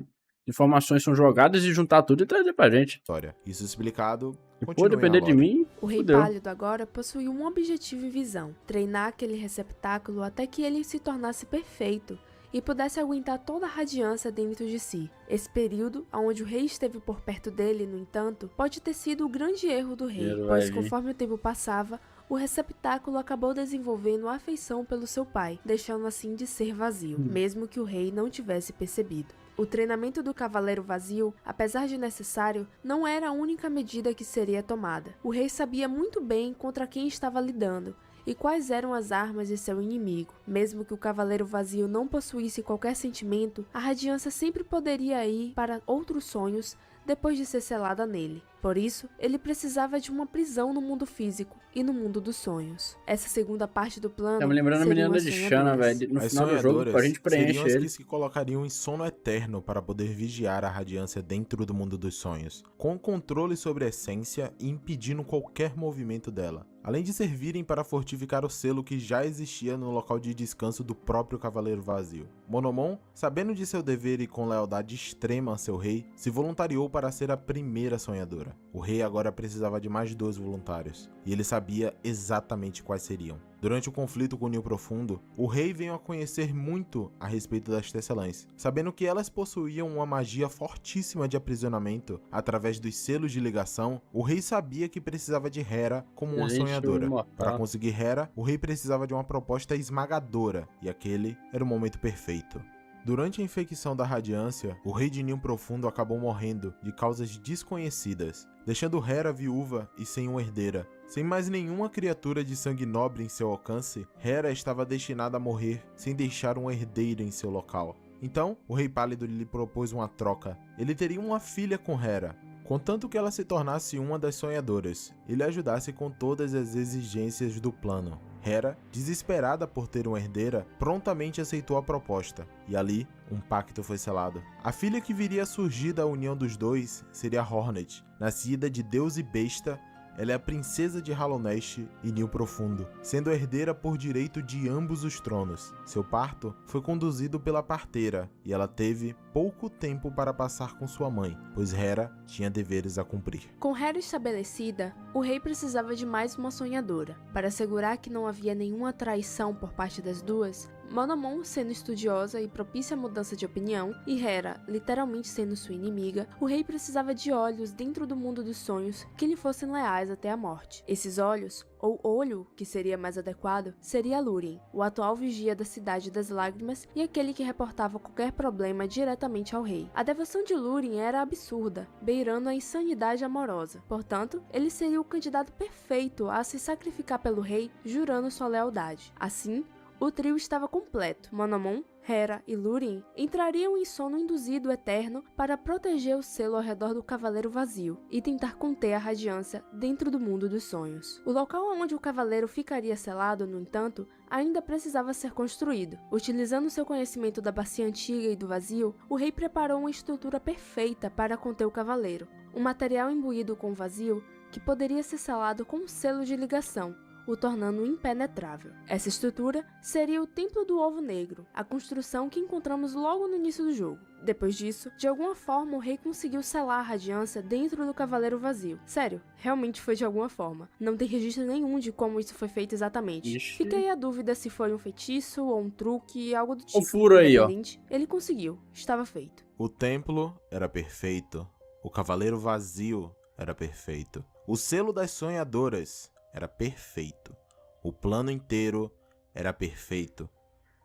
informações são jogadas e juntar tudo e trazer pra gente. Isso explicado, E pô, continuem a depender de lore. mim, O Rei fudeu. Pálido agora possui um objetivo em visão: treinar aquele receptáculo até que ele se tornasse perfeito e pudesse aguentar toda a radiância dentro de si. Esse período, onde o rei esteve por perto dele, no entanto, pode ter sido o grande erro do rei, pois conforme o tempo passava, o receptáculo acabou desenvolvendo afeição pelo seu pai, deixando assim de ser vazio, mesmo que o rei não tivesse percebido. O treinamento do Cavaleiro Vazio, apesar de necessário, não era a única medida que seria tomada. O rei sabia muito bem contra quem estava lidando e quais eram as armas de seu inimigo. Mesmo que o Cavaleiro Vazio não possuísse qualquer sentimento, a radiância sempre poderia ir para outros sonhos depois de ser selada nele. Por isso, ele precisava de uma prisão no mundo físico e no mundo dos sonhos. Essa segunda parte do plano Tá me lembrando a seriam menina as de Shanna, sonhadoras. velho. No As final do jogo, a sonhadoras gente seriam preenche as ele. que se colocariam em sono eterno para poder vigiar a radiância dentro do mundo dos sonhos, com controle sobre a essência e impedindo qualquer movimento dela, além de servirem para fortificar o selo que já existia no local de descanso do próprio Cavaleiro Vazio. Monomon, sabendo de seu dever e com lealdade extrema a seu rei, se voluntariou para ser a primeira sonhadora. O rei agora precisava de mais 2 voluntários, e ele sabia exatamente quais seriam. Durante o conflito com o Nil Profundo, o rei veio a conhecer muito a respeito das tecelãs, sabendo que elas possuíam uma magia fortíssima de aprisionamento através dos selos de ligação. O rei sabia que precisava de Hera como uma sonhadora. Para conseguir Hera, o rei precisava de uma proposta esmagadora, e aquele era o momento perfeito. Durante a infecção da radiância, o rei de Nil Profundo acabou morrendo de causas desconhecidas, deixando Hera viúva e sem uma herdeira. Sem mais nenhuma criatura de sangue nobre em seu alcance, Hera estava destinada a morrer sem deixar um herdeiro em seu local. Então, o Rei Pálido lhe propôs uma troca. Ele teria uma filha com Hera, contanto que ela se tornasse uma das sonhadoras e lhe ajudasse com todas as exigências do plano. Hera, desesperada por ter uma herdeira, prontamente aceitou a proposta, e ali, um pacto foi selado. A filha que viria a surgir da união dos dois seria Hornet, nascida de Deus e Besta. Ela é a princesa de Hallownest e Nil Profundo, sendo herdeira por direito de ambos os tronos. Seu parto foi conduzido pela parteira, e ela teve pouco tempo para passar com sua mãe, pois Hera tinha deveres a cumprir. Com Hera estabelecida, o rei precisava de mais uma sonhadora. Para assegurar que não havia nenhuma traição por parte das duas, Monomon sendo estudiosa e propícia à mudança de opinião, e Hera literalmente sendo sua inimiga, o rei precisava de olhos dentro do mundo dos sonhos que lhe fossem leais até a morte. Esses olhos, ou olho, que seria mais adequado, seria Lúrien, o atual vigia da Cidade das Lágrimas e aquele que reportava qualquer problema diretamente ao rei. A devoção de Lúrien era absurda, beirando a insanidade amorosa. Portanto, ele seria o candidato perfeito a se sacrificar pelo rei, jurando sua lealdade. Assim, o trio estava completo. Monomon, Hera e Lúrien entrariam em sono induzido eterno para proteger o selo ao redor do Cavaleiro Vazio e tentar conter a radiância dentro do mundo dos sonhos. O local onde o Cavaleiro ficaria selado, no entanto, ainda precisava ser construído. Utilizando seu conhecimento da bacia antiga e do vazio, o rei preparou uma estrutura perfeita para conter o Cavaleiro. Um material imbuído com vazio que poderia ser selado com um selo de ligação, o tornando impenetrável. Essa estrutura seria o Templo do Ovo Negro, a construção que encontramos logo no início do jogo. Depois disso, de alguma forma o rei conseguiu selar a radiância dentro do Cavaleiro Vazio. Sério, realmente foi de alguma forma. Não tem registro nenhum de como isso foi feito exatamente. Ixi. Fica aí a dúvida se foi um feitiço ou um truque, algo do tipo. O furo aí, ó. Independente, ele conseguiu. Estava feito. O templo era perfeito. O Cavaleiro Vazio era perfeito. O selo das sonhadoras era perfeito. O plano inteiro era perfeito.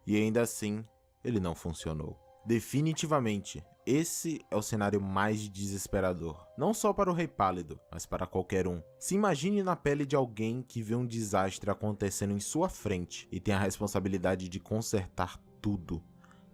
E ainda assim, ele não funcionou. Definitivamente, esse é o cenário mais desesperador. Não só para o Rei Pálido, mas para qualquer um. Se imagine na pele de alguém que vê um desastre acontecendo em sua frente e tem a responsabilidade de consertar tudo.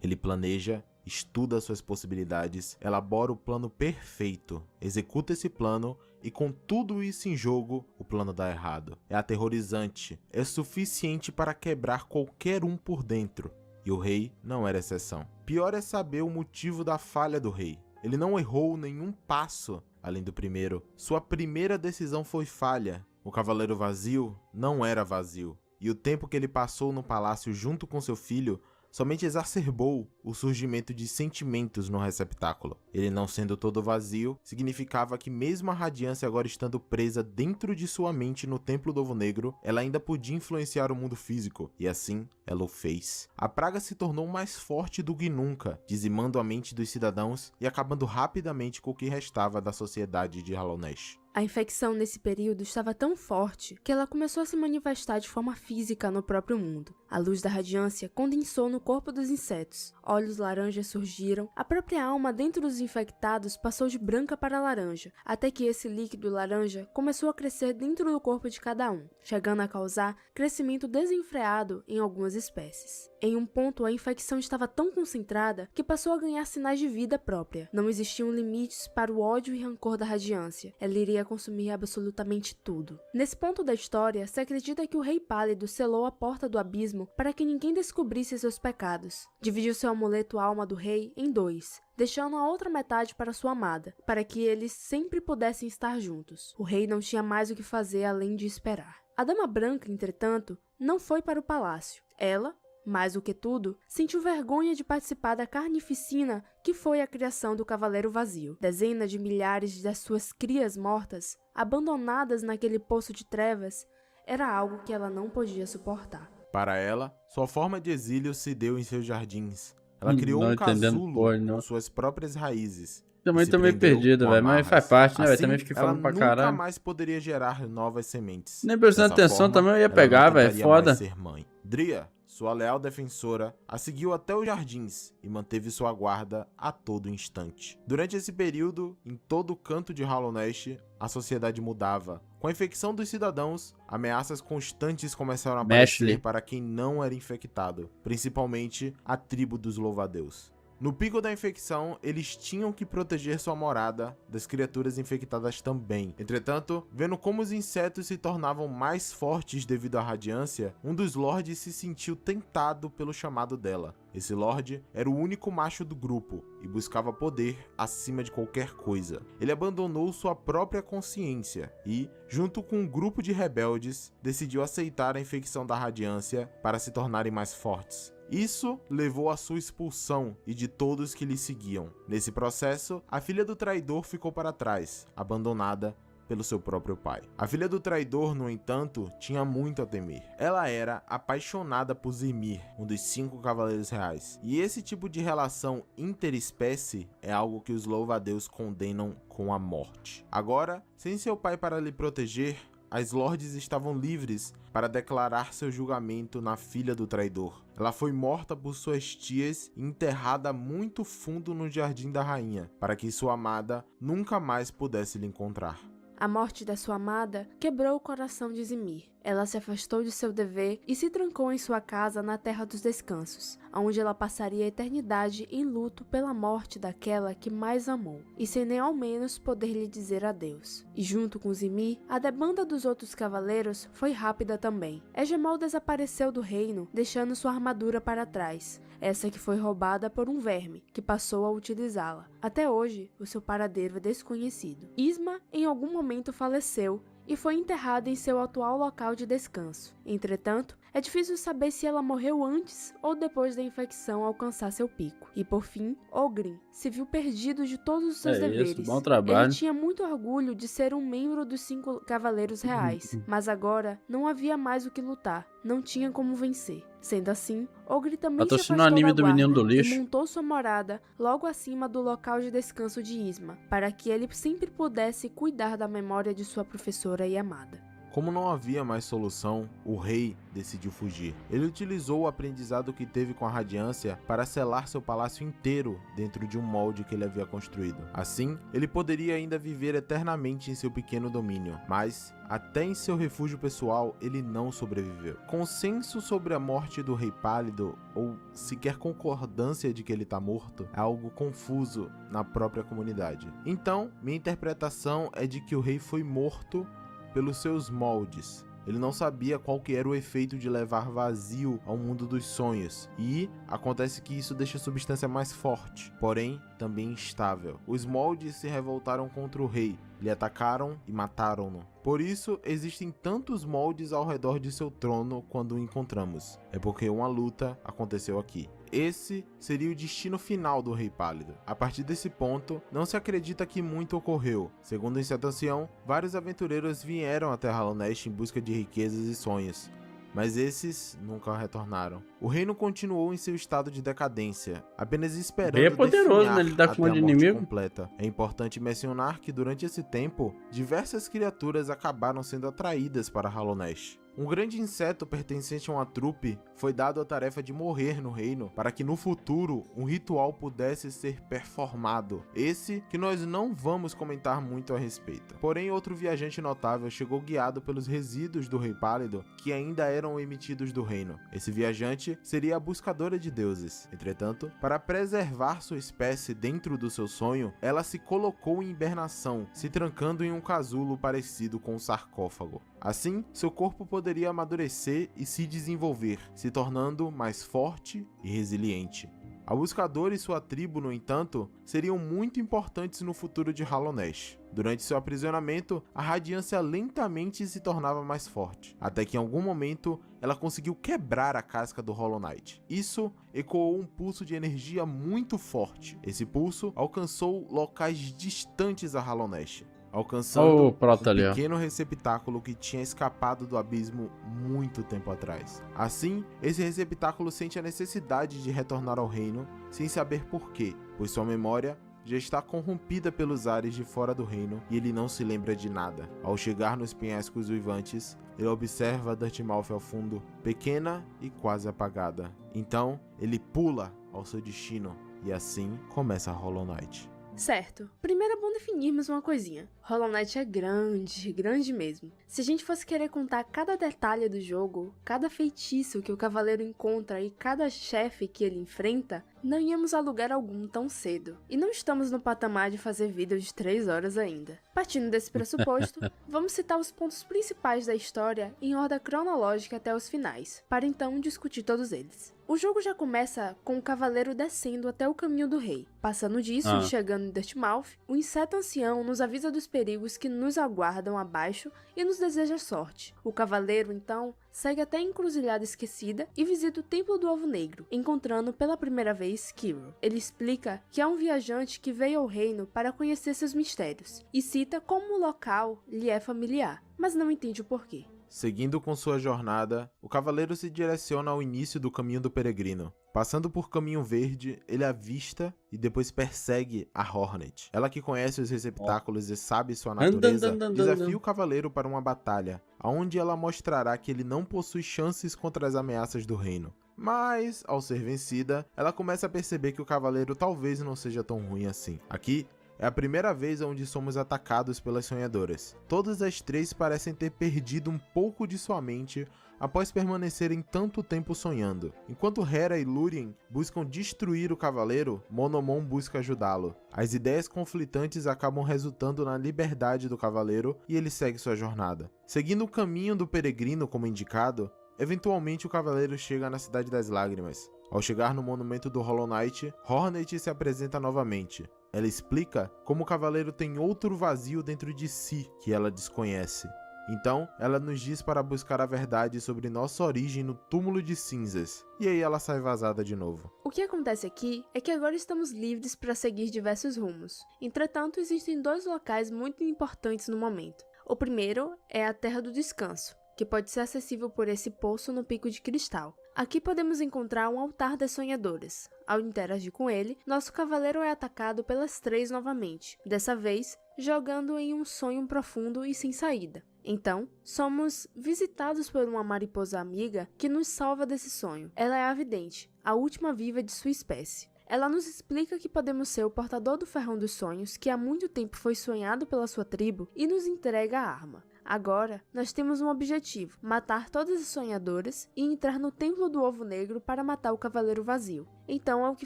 Ele planeja, estuda suas possibilidades, elabora o plano perfeito, executa esse plano e com tudo isso em jogo, o plano dá errado. É aterrorizante, é suficiente para quebrar qualquer um por dentro. E o rei não era exceção. Pior é saber o motivo da falha do rei. Ele não errou nenhum passo além do primeiro. Sua primeira decisão foi falha. O Cavaleiro Vazio não era vazio. E o tempo que ele passou no palácio junto com seu filho somente exacerbou o surgimento de sentimentos no receptáculo. Ele não sendo todo vazio, significava que mesmo a radiância agora estando presa dentro de sua mente no Templo do Ovo Negro, ela ainda podia influenciar o mundo físico, e assim ela o fez. A praga se tornou mais forte do que nunca, dizimando a mente dos cidadãos e acabando rapidamente com o que restava da sociedade de Hallownest. A infecção nesse período estava tão forte que ela começou a se manifestar de forma física no próprio mundo. A luz da radiância condensou no corpo dos insetos, olhos laranjas surgiram, a própria alma dentro dos infectados passou de branca para laranja, até que esse líquido laranja começou a crescer dentro do corpo de cada um, chegando a causar crescimento desenfreado em algumas espécies. Em um ponto, a infecção estava tão concentrada que passou a ganhar sinais de vida própria. Não existiam limites para o ódio e rancor da radiância. Ela iria consumir absolutamente tudo. Nesse ponto da história, se acredita que o Rei Pálido selou a porta do abismo para que ninguém descobrisse seus pecados. Dividiu seu amuleto alma do rei em dois, deixando a outra metade para sua amada, para que eles sempre pudessem estar juntos. O rei não tinha mais o que fazer além de esperar. A Dama Branca, entretanto, não foi para o palácio. Ela, mais do que tudo, sentiu vergonha de participar da carnificina que foi a criação do Cavaleiro Vazio. Dezenas de milhares das suas crias mortas, abandonadas naquele poço de trevas, era algo que ela não podia suportar. Para ela, sua forma de exílio se deu em seus jardins. Ela criou Não um entendendo casulo porra, não. com suas próprias raízes. Também e se tô meio prendeu perdido, com velho. Mas faz amarras. parte, né, velho? Assim, Também fiquei falando ela pra nunca caralho. mais poderia gerar novas sementes. Nem prestando Dessa atenção forma, também eu ia ela pegar, não velho. tentaria Foda. mais ser mãe. Dria, sua leal defensora, a seguiu até os jardins e manteve sua guarda a todo instante. Durante esse período, em todo canto de Hallownest, a sociedade mudava. Com a infecção dos cidadãos, ameaças constantes começaram a aparecer Meshle. para quem não era infectado, principalmente a tribo dos louva-a-Deus. No pico da infecção, eles tinham que proteger sua morada das criaturas infectadas também. Entretanto, vendo como os insetos se tornavam mais fortes devido à radiância, um dos lords se sentiu tentado pelo chamado dela. Esse lord era o único macho do grupo e buscava poder acima de qualquer coisa. Ele abandonou sua própria consciência e, junto com um grupo de rebeldes, decidiu aceitar a infecção da radiância para se tornarem mais fortes. Isso levou à sua expulsão e de todos que lhe seguiam. Nesse processo, a filha do traidor ficou para trás, abandonada pelo seu próprio pai. A filha do traidor, no entanto, tinha muito a temer. Ela era apaixonada por Zimir, um dos 5 cavaleiros reais. E esse tipo de relação interespécie é algo que os louva-a-Deus condenam com a morte. Agora, sem seu pai para lhe proteger, as lordes estavam livres para declarar seu julgamento na filha do traidor. Ela foi morta por suas tias e enterrada muito fundo no jardim da rainha, para que sua amada nunca mais pudesse lhe encontrar. A morte da sua amada quebrou o coração de Zimir. Ela se afastou de seu dever e se trancou em sua casa na Terra dos Descansos, onde ela passaria a eternidade em luto pela morte daquela que mais amou, e sem nem ao menos poder lhe dizer adeus. E junto com Zimir, a debanda dos outros cavaleiros foi rápida também. Egemol desapareceu do reino, deixando sua armadura para trás, essa que foi roubada por um verme, que passou a utilizá-la. Até hoje, o seu paradeiro é desconhecido. Isma, em algum momento, faleceu, e foi enterrada em seu atual local de descanso. Entretanto, é difícil saber se ela morreu antes ou depois da infecção alcançar seu pico. E por fim, Ogryn se viu perdido de todos os seus deveres. Isso, bom trabalho. Ele tinha muito orgulho de ser um membro dos 5 Cavaleiros Reais, mas agora não havia mais o que lutar, não tinha como vencer. Sendo assim, Ogryn também se Patrocina afastou o anime da do guarda Menino do e Lixo. montou sua morada logo acima do local de descanso de Isma, para que ele sempre pudesse cuidar da memória de sua professora e amada. Como não havia mais solução, o rei decidiu fugir. Ele utilizou o aprendizado que teve com a Radiância para selar seu palácio inteiro dentro de um molde que ele havia construído. Assim, ele poderia ainda viver eternamente em seu pequeno domínio, mas até em seu refúgio pessoal ele não sobreviveu. Consenso sobre a morte do Rei Pálido, ou sequer concordância de que ele está morto, é algo confuso na própria comunidade. Então, minha interpretação é de que o rei foi morto pelos seus moldes. Ele não sabia qual que era o efeito de levar vazio ao mundo dos sonhos, e acontece que isso deixa a substância mais forte, porém também instável. Os moldes se revoltaram contra o rei, lhe atacaram e mataram-no. Por isso, existem tantos moldes ao redor de seu trono quando o encontramos. É porque uma luta aconteceu aqui. Esse seria o destino final do Rei Pálido. A partir desse ponto, não se acredita que muito ocorreu. Segundo o Inseto Ancião, vários aventureiros vieram até Hallownest em busca de riquezas e sonhos, mas esses nunca retornaram. O reino continuou em seu estado de decadência, apenas esperando Rei é poderoso, definhar né? Ele dá com até um monte de a morte inimigo. completa. É importante mencionar que durante esse tempo, diversas criaturas acabaram sendo atraídas para Hallownest. Um grande inseto pertencente a uma trupe foi dado a tarefa de morrer no reino para que no futuro um ritual pudesse ser performado. Esse que nós não vamos comentar muito a respeito. Porém, outro viajante notável chegou guiado pelos resíduos do Rei Pálido que ainda eram emitidos do reino. Esse viajante seria a buscadora de deuses. Entretanto, para preservar sua espécie dentro do seu sonho, ela se colocou em hibernação, se trancando em um casulo parecido com um sarcófago. Assim, seu corpo poderia amadurecer e se desenvolver, se tornando mais forte e resiliente. A Buscadora e sua tribo, no entanto, seriam muito importantes no futuro de Hallownest. Durante seu aprisionamento, a Radiância lentamente se tornava mais forte, até que em algum momento ela conseguiu quebrar a casca do Hollow Knight. Isso ecoou um pulso de energia muito forte. Esse pulso alcançou locais distantes a Hallownest, alcançando um pequeno receptáculo que tinha escapado do abismo muito tempo atrás. Assim, esse receptáculo sente a necessidade de retornar ao reino, sem saber porquê, pois sua memória já está corrompida pelos ares de fora do reino e ele não se lembra de nada. Ao chegar nos penhascos uivantes, ele observa Dirtmouth ao fundo, pequena e quase apagada. Então, ele pula ao seu destino e assim começa Hollow Knight. Certo, primeiro é bom definirmos uma coisinha. Hollow Knight é grande mesmo. Se a gente fosse querer contar cada detalhe do jogo, cada feitiço que o cavaleiro encontra e cada chefe que ele enfrenta, não íamos a lugar algum tão cedo. E não estamos no patamar de fazer vídeos de 3 horas ainda. Partindo desse pressuposto, vamos citar os pontos principais da história em ordem cronológica até os finais, para então discutir todos eles. O jogo já começa com o cavaleiro descendo até o caminho do rei. Passando disso e chegando em Dirtmouth, o inseto ancião nos avisa dos perigos que nos aguardam abaixo e nos deseja sorte. O cavaleiro, então, segue até a encruzilhada esquecida e visita o Templo do Ovo Negro, encontrando pela primeira vez Kiro. Ele explica que é um viajante que veio ao reino para conhecer seus mistérios, e cita como o local lhe é familiar, mas não entende o porquê. Seguindo com sua jornada, o cavaleiro se direciona ao início do caminho do peregrino. Passando por Caminho Verde, ele avista e depois persegue a Hornet. Ela que conhece os receptáculos e sabe sua natureza, desafia o cavaleiro para uma batalha, onde ela mostrará que ele não possui chances contra as ameaças do reino. Mas, ao ser vencida, ela começa a perceber que o cavaleiro talvez não seja tão ruim assim. Aqui, é a primeira vez onde somos atacados pelas sonhadoras. Todas as 3 parecem ter perdido um pouco de sua mente após permanecerem tanto tempo sonhando. Enquanto Hera e Lúthien buscam destruir o cavaleiro, Monomon busca ajudá-lo. As ideias conflitantes acabam resultando na liberdade do cavaleiro e ele segue sua jornada. Seguindo o caminho do peregrino como indicado, eventualmente o cavaleiro chega na Cidade das Lágrimas. Ao chegar no monumento do Hollow Knight, Hornet se apresenta novamente. Ela explica como o cavaleiro tem outro vazio dentro de si que ela desconhece. Então, ela nos diz para buscar a verdade sobre nossa origem no túmulo de cinzas. E aí ela sai vazada de novo. O que acontece aqui é que agora estamos livres para seguir diversos rumos. Entretanto, existem 2 locais muito importantes no momento. O primeiro é a Terra do Descanso, que pode ser acessível por esse poço no Pico de Cristal. Aqui podemos encontrar um altar das sonhadoras. Ao interagir com ele, nosso cavaleiro é atacado pelas 3 novamente, dessa vez jogando em um sonho profundo e sem saída. Então, somos visitados por uma mariposa amiga que nos salva desse sonho. Ela é a vidente, a última viva de sua espécie. Ela nos explica que podemos ser o portador do ferrão dos sonhos que há muito tempo foi sonhado pela sua tribo e nos entrega a arma. Agora, nós temos um objetivo: matar todas as sonhadoras e entrar no Templo do Ovo Negro para matar o Cavaleiro Vazio. Então é o que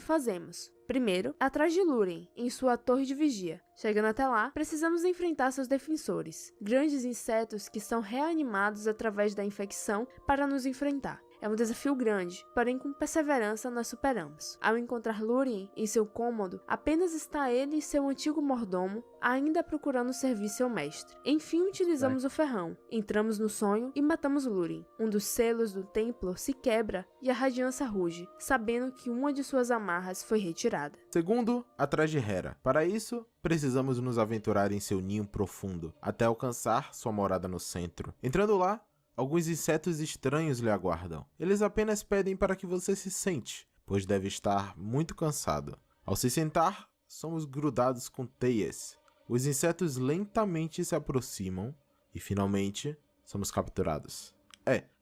fazemos. Primeiro, atrás de Lúrien, em sua torre de vigia. Chegando até lá, precisamos enfrentar seus defensores, grandes insetos que são reanimados através da infecção para nos enfrentar. É um desafio grande, porém com perseverança nós superamos. Ao encontrar Lúrien em seu cômodo, apenas está ele e seu antigo mordomo, ainda procurando servir seu mestre. Enfim, utilizamos o ferrão, entramos no sonho e matamos Lúrien. Um dos selos do templo se quebra e a radiância ruge, sabendo que uma de suas amarras foi retirada. Segundo, atrás de Hera. Para isso, precisamos nos aventurar em seu ninho profundo, até alcançar sua morada no centro. Entrando lá, alguns insetos estranhos lhe aguardam. Eles apenas pedem para que você se sente, pois deve estar muito cansado. Ao se sentar, somos grudados com teias. Os insetos lentamente se aproximam e, finalmente, somos capturados.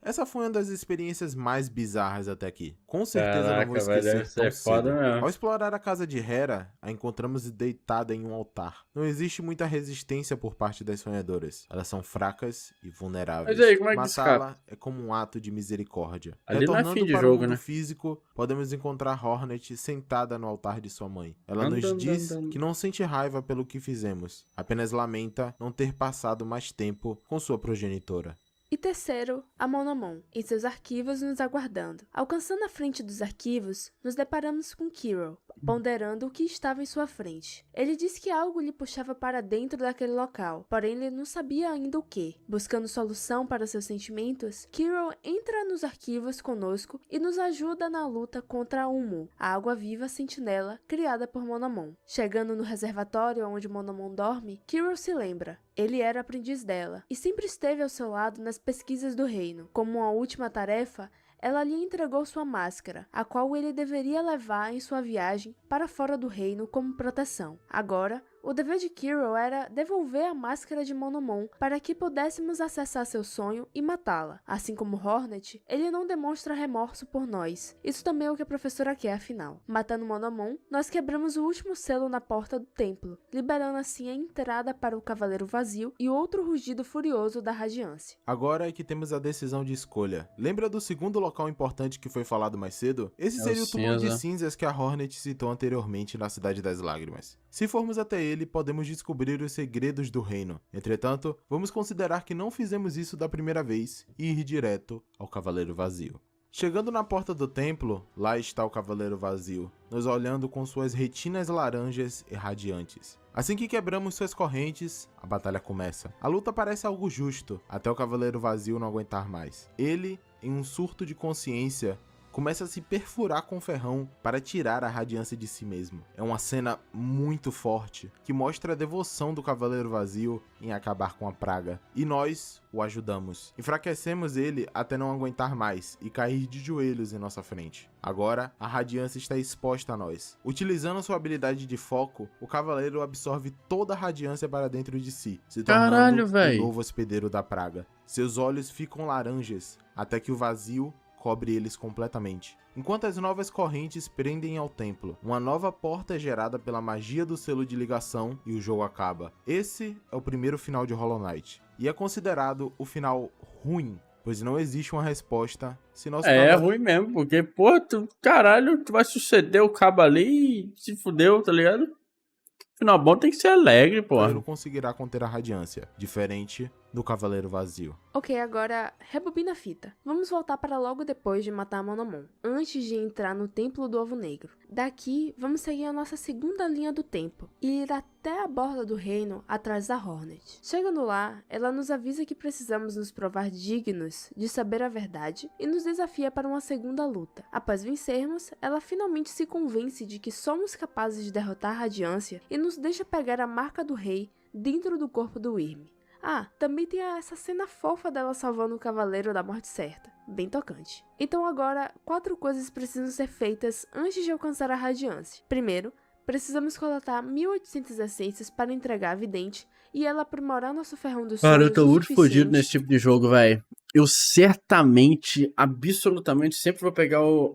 Essa foi uma das experiências mais bizarras até aqui. Com certeza não vou esquecer tão cedo. Ao explorar a casa de Hera, a encontramos deitada em um altar. Não existe muita resistência por parte das sonhadoras. Elas são fracas e vulneráveis. Mas aí, como é que matá-la é como um ato de misericórdia. Ali não é fim de para jogo, o mundo né? físico, podemos encontrar Hornet sentada no altar de sua mãe. Ela nos diz que não sente raiva pelo que fizemos, apenas lamenta não ter passado mais tempo com sua progenitora. E terceiro, a mão na mão, em seus arquivos nos aguardando. Alcançando a frente dos arquivos, nos deparamos com Kirill, ponderando o que estava em sua frente. Ele disse que algo lhe puxava para dentro daquele local, porém ele não sabia ainda o que. Buscando solução para seus sentimentos, Kirill entra nos arquivos conosco e nos ajuda na luta contra Umu, a água-viva sentinela criada por Monamon. Chegando no reservatório onde Monamon dorme, Kirill se lembra. Ele era aprendiz dela e sempre esteve ao seu lado nas pesquisas do reino. Como uma última tarefa, ela lhe entregou sua máscara, a qual ele deveria levar em sua viagem para fora do reino como proteção. Agora, o dever de Kirill era devolver a máscara de Monamon para que pudéssemos acessar seu sonho e matá-la. Assim como Hornet, ele não demonstra remorso por nós. Isso também é o que a professora quer, afinal. Matando Monamon, nós quebramos o último selo na porta do templo, liberando assim a entrada para o Cavaleiro Vazio e outro rugido furioso da Radiância. Agora é que temos a decisão de escolha. Lembra do segundo local importante que foi falado mais cedo? Esse seria o túmulo de cinzas que a Hornet citou anteriormente na Cidade das Lágrimas. Se formos até ele, podemos descobrir os segredos do reino. Entretanto, vamos considerar que não fizemos isso da primeira vez e ir direto ao Cavaleiro Vazio. Chegando na porta do templo, lá está o Cavaleiro Vazio, nos olhando com suas retinas laranjas e radiantes. Assim que quebramos suas correntes, a batalha começa. A luta parece algo justo, até o Cavaleiro Vazio não aguentar mais. Ele, em um surto de consciência, começa a se perfurar com o ferrão para tirar a radiância de si mesmo. É uma cena muito forte, que mostra a devoção do Cavaleiro Vazio em acabar com a praga. E nós o ajudamos. Enfraquecemos ele até não aguentar mais e cair de joelhos em nossa frente. Agora, a radiância está exposta a nós. Utilizando sua habilidade de foco, o Cavaleiro absorve toda a radiância para dentro de si, se tornando o novo hospedeiro da praga. Seus olhos ficam laranjas, até que o vazio cobre eles completamente. Enquanto as novas correntes prendem ao templo, uma nova porta é gerada pela magia do selo de ligação e o jogo acaba. Esse é o primeiro final de Hollow Knight, e é considerado o final ruim, pois não existe uma resposta se nosso É ruim mesmo, porque, pô, tu vai suceder o cabo ali e se fudeu, tá ligado? Final bom tem que ser alegre, pô. O Cavaleiro conseguirá conter a radiância, diferente do Cavaleiro Vazio. Ok, agora rebobina a fita. Vamos voltar para logo depois de matar Monomon, antes de entrar no Templo do Ovo Negro. Daqui, vamos seguir a nossa segunda linha do tempo e ir até a borda do reino atrás da Hornet. Chegando lá, ela nos avisa que precisamos nos provar dignos de saber a verdade e nos desafia para uma segunda luta. Após vencermos, ela finalmente se convence de que somos capazes de derrotar a Radiância e nos deixa pegar a marca do rei dentro do corpo do Wyrm. Ah, também tem essa cena fofa dela salvando o Cavaleiro da Morte Certa. Bem tocante. Então agora, 4 coisas precisam ser feitas antes de alcançar a Radiância. Primeiro, precisamos coletar 1800 essências para entregar a Vidente e ela aprimorar nosso ferrão dos sonhos. Cara, eu tô o muito suficiente. fodido nesse tipo de jogo, velho. Eu certamente, absolutamente, sempre vou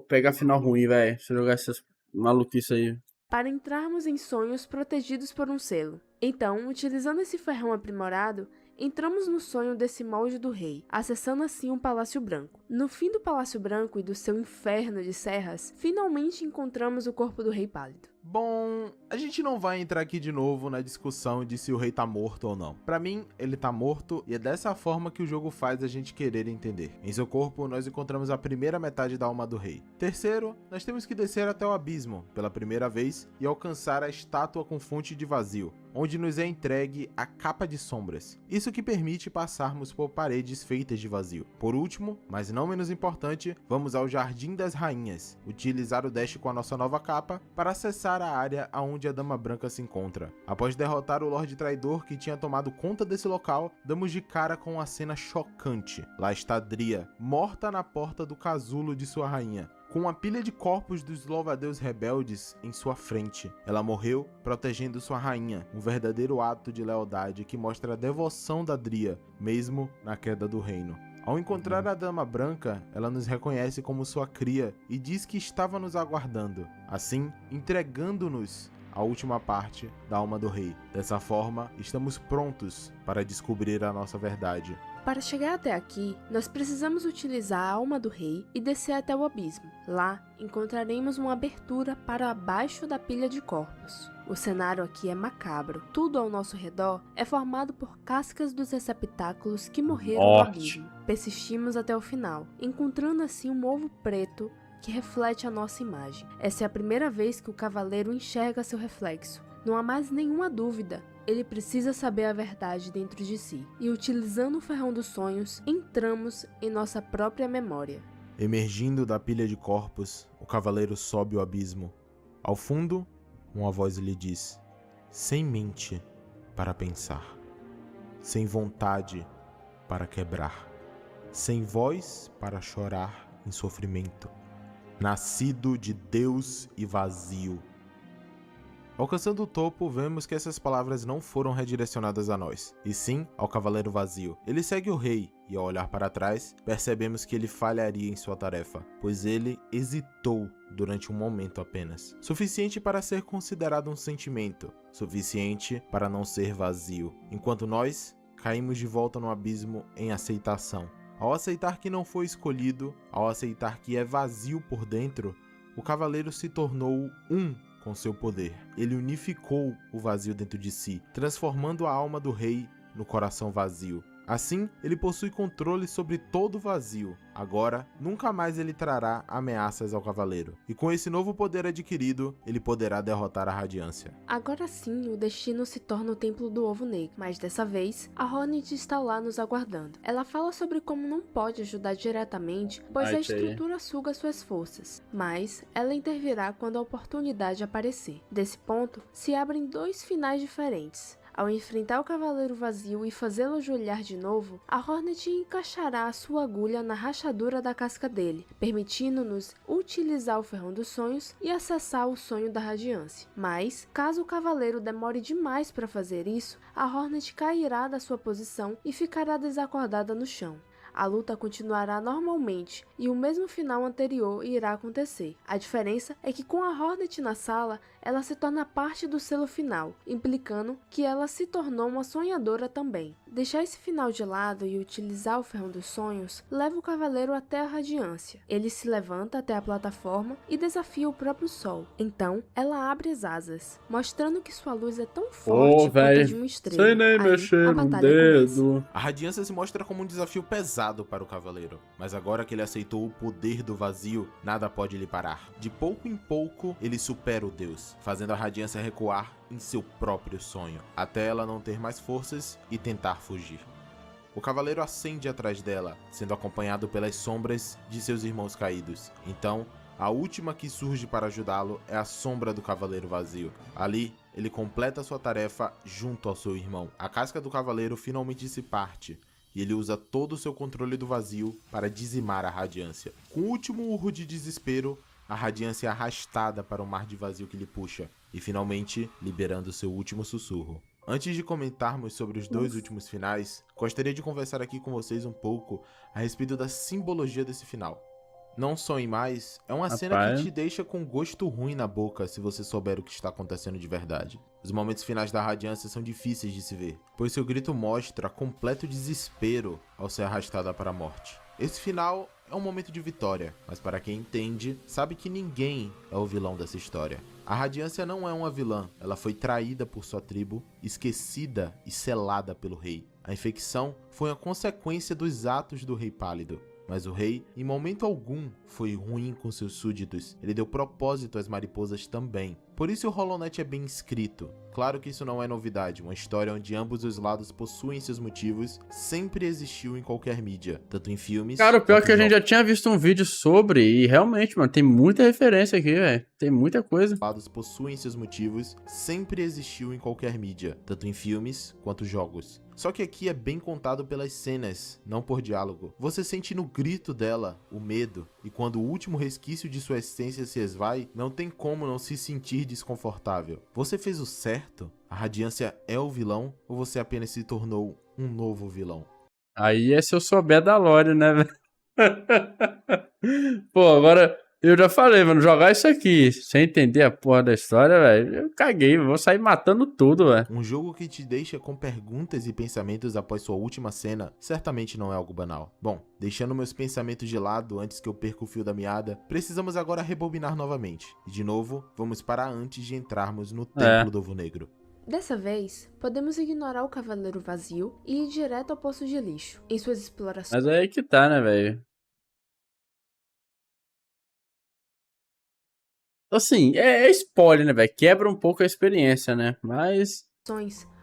pegar final ruim, velho. Se eu jogar essas maluquices aí. Para entrarmos em sonhos protegidos por um selo. Então, utilizando esse ferrão aprimorado, entramos no sonho desse molde do rei, acessando assim um Palácio Branco. No fim do Palácio Branco e do seu inferno de serras, finalmente encontramos o corpo do Rei Pálido. Bom, a gente não vai entrar aqui de novo na discussão de se o rei tá morto ou não. Pra mim, ele tá morto e é dessa forma que o jogo faz a gente querer entender. Em seu corpo, nós encontramos a primeira metade da alma do rei. Terceiro, nós temos que descer até o abismo, pela primeira vez, e alcançar a estátua com fonte de vazio, onde nos é entregue a capa de sombras. Isso que permite passarmos por paredes feitas de vazio. Por último, mas não menos importante, vamos ao Jardim das Rainhas, utilizar o dash com a nossa nova capa para acessar a área onde a Dama Branca se encontra. Após derrotar o Lorde Traidor que tinha tomado conta desse local, damos de cara com uma cena chocante. Lá está Dria, morta na porta do casulo de sua rainha, com uma pilha de corpos dos louva-a-Deus rebeldes em sua frente. Ela morreu protegendo sua rainha, um verdadeiro ato de lealdade que mostra a devoção da Dria, mesmo na queda do reino. Ao encontrar a Dama Branca, ela nos reconhece como sua cria e diz que estava nos aguardando, assim entregando-nos a última parte da alma do rei. Dessa forma, estamos prontos para descobrir a nossa verdade. Para chegar até aqui, nós precisamos utilizar a alma do rei e descer até o abismo. Lá, encontraremos uma abertura para abaixo da pilha de corpos. O cenário aqui é macabro. Tudo ao nosso redor é formado por cascas dos receptáculos que morreram no abismo. Persistimos até o final, encontrando assim um ovo preto que reflete a nossa imagem. Essa é a primeira vez que o cavaleiro enxerga seu reflexo. Não há mais nenhuma dúvida. Ele precisa saber a verdade dentro de si. E utilizando o ferrão dos sonhos, entramos em nossa própria memória. Emergindo da pilha de corpos, o cavaleiro sobe o abismo. Ao fundo, uma voz lhe diz: sem mente para pensar, sem vontade para quebrar, sem voz para chorar em sofrimento, nascido de Deus e vazio. Alcançando o topo, vemos que essas palavras não foram redirecionadas a nós, e sim ao Cavaleiro Vazio. Ele segue o rei, e ao olhar para trás, percebemos que ele falharia em sua tarefa, pois ele hesitou durante um momento apenas. Suficiente para ser considerado um sentimento, suficiente para não ser vazio, enquanto nós caímos de volta no abismo em aceitação. Ao aceitar que não foi escolhido, ao aceitar que é vazio por dentro, o cavaleiro se tornou um com seu poder. Ele unificou o vazio dentro de si, transformando a alma do rei no coração vazio. Assim, ele possui controle sobre todo o vazio. Agora, nunca mais ele trará ameaças ao cavaleiro. E com esse novo poder adquirido, ele poderá derrotar a Radiância. Agora sim, o destino se torna o Templo do Ovo Negro. Mas dessa vez, a Hornet está lá nos aguardando. Ela fala sobre como não pode ajudar diretamente, pois a estrutura suga suas forças. Mas ela intervirá quando a oportunidade aparecer. Desse ponto, se abrem 2 finais diferentes. Ao enfrentar o Cavaleiro Vazio e fazê-lo ajoelhar de novo, a Hornet encaixará a sua agulha na rachadura da casca dele, permitindo-nos utilizar o Ferrão dos Sonhos e acessar o Sonho da Radiância. Mas, caso o Cavaleiro demore demais para fazer isso, a Hornet cairá da sua posição e ficará desacordada no chão. A luta continuará normalmente e o mesmo final anterior irá acontecer. A diferença é que com a Hornet na sala, ela se torna parte do selo final, implicando que ela se tornou uma sonhadora também. Deixar esse final de lado e utilizar o Ferro dos Sonhos leva o Cavaleiro até a Radiância. Ele se levanta até a plataforma e desafia o próprio Sol. Então, ela abre as asas, mostrando que sua luz é tão forte quanto a de uma estrela. Sem nem Aí, mexer a no batalha começa. dedo. A Radiância se mostra como um desafio pesado para o Cavaleiro, mas agora que ele aceitou o poder do vazio, nada pode lhe parar. De pouco em pouco, ele supera o Deus, fazendo a Radiância recuar em seu próprio sonho, até ela não ter mais forças e tentar fugir. O Cavaleiro ascende atrás dela, sendo acompanhado pelas sombras de seus irmãos caídos. Então, a última que surge para ajudá-lo é a sombra do Cavaleiro Vazio. Ali, ele completa sua tarefa junto ao seu irmão. A casca do Cavaleiro finalmente se parte, e ele usa todo o seu controle do vazio para dizimar a Radiância. Com o último urro de desespero, a Radiância é arrastada para o mar de vazio que lhe puxa, e finalmente liberando seu último sussurro. Antes de comentarmos sobre os dois últimos finais, gostaria de conversar aqui com vocês um pouco a respeito da simbologia desse final. Não Sonhe Mais é uma cena que te deixa com gosto ruim na boca se você souber o que está acontecendo de verdade. Os momentos finais da Radiância são difíceis de se ver, pois seu grito mostra completo desespero ao ser arrastada para a morte. Esse final é um momento de vitória, mas para quem entende, sabe que ninguém é o vilão dessa história. A Radiância não é uma vilã, ela foi traída por sua tribo, esquecida e selada pelo rei. A infecção foi a consequência dos atos do Rei Pálido. Mas o rei, em momento algum, foi ruim com seus súditos. Ele deu propósito às mariposas também. Por isso o Hollow Knight é bem escrito. Claro que isso não é novidade, uma história onde ambos os lados possuem seus motivos sempre existiu em qualquer mídia, tanto em filmes... Cara, o pior é quanto que a em gente já tinha visto um vídeo sobre, e realmente, mano, tem muita referência aqui, velho. Tem muita coisa. lados possuem seus motivos sempre existiu em qualquer mídia, tanto em filmes quanto jogos. Só que aqui é bem contado pelas cenas, não por diálogo. Você sente no grito dela o medo, e quando o último resquício de sua essência se esvai, não tem como não se sentir desconfortável. Você fez o certo? A Radiância é o vilão, ou você apenas se tornou um novo vilão? Aí é se eu souber da lore, né, velho? Pô, agora eu já falei, mano, jogar isso aqui sem entender a porra da história, velho, eu caguei, vou sair matando tudo, velho. Um jogo que te deixa com perguntas e pensamentos após sua última cena, certamente não é algo banal. Bom, deixando meus pensamentos de lado antes que eu perca o fio da meada, precisamos agora rebobinar novamente. E de novo, vamos para antes de entrarmos no Templo do Ovo Negro. Dessa vez, podemos ignorar o Cavaleiro Vazio e ir direto ao Poço de Lixo. Em suas explorações... Mas aí que tá, né, velho? Assim, é spoiler, né, velho? Quebra um pouco a experiência, né? Mas...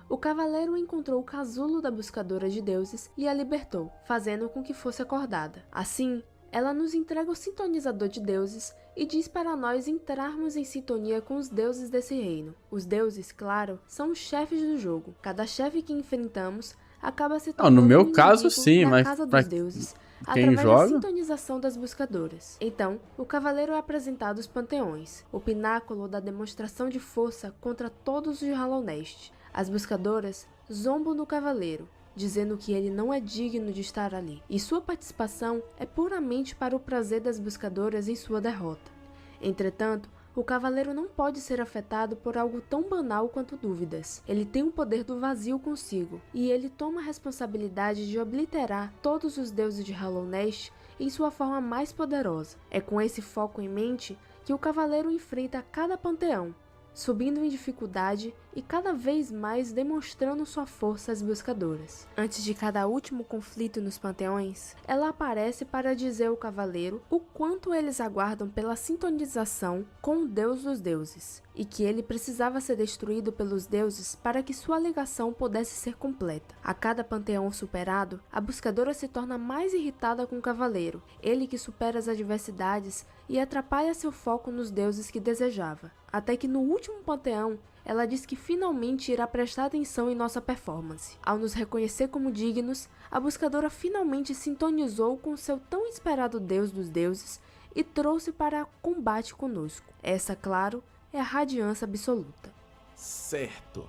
O Cavaleiro encontrou o casulo da Buscadora de Deuses e a libertou, fazendo com que fosse acordada. Assim, ela nos entrega o sintonizador de deuses e diz para nós entrarmos em sintonia com os deuses desse reino. Os deuses, claro, são os chefes do jogo. Cada chefe que enfrentamos acaba se tornando no meu um caso, inimigo sim, da mas Casa pra dos Deuses, quem através joga? da sintonização das buscadoras. Então, o Cavaleiro é apresentado aos panteões, o pináculo da demonstração de força contra todos os Hollow Knight. As buscadoras zombam do Cavaleiro, dizendo que ele não é digno de estar ali, e sua participação é puramente para o prazer das buscadoras em sua derrota. Entretanto, o Cavaleiro não pode ser afetado por algo tão banal quanto dúvidas. Ele tem o poder do vazio consigo, e ele toma a responsabilidade de obliterar todos os deuses de Hollow Knight em sua forma mais poderosa. É com esse foco em mente que o Cavaleiro enfrenta cada panteão, subindo em dificuldade e cada vez mais demonstrando sua força às buscadoras. Antes de cada último conflito nos panteões, ela aparece para dizer ao Cavaleiro o quanto eles aguardam pela sintonização com o Deus dos Deuses, e que ele precisava ser destruído pelos deuses para que sua ligação pudesse ser completa. A cada panteão superado, a buscadora se torna mais irritada com o Cavaleiro, ele que supera as adversidades e atrapalha seu foco nos deuses que desejava. Até que no último panteão, ela diz que finalmente irá prestar atenção em nossa performance. Ao nos reconhecer como dignos, a buscadora finalmente sintonizou com seu tão esperado Deus dos Deuses e trouxe para combate conosco. Essa, claro, é a Radiância Absoluta. Certo.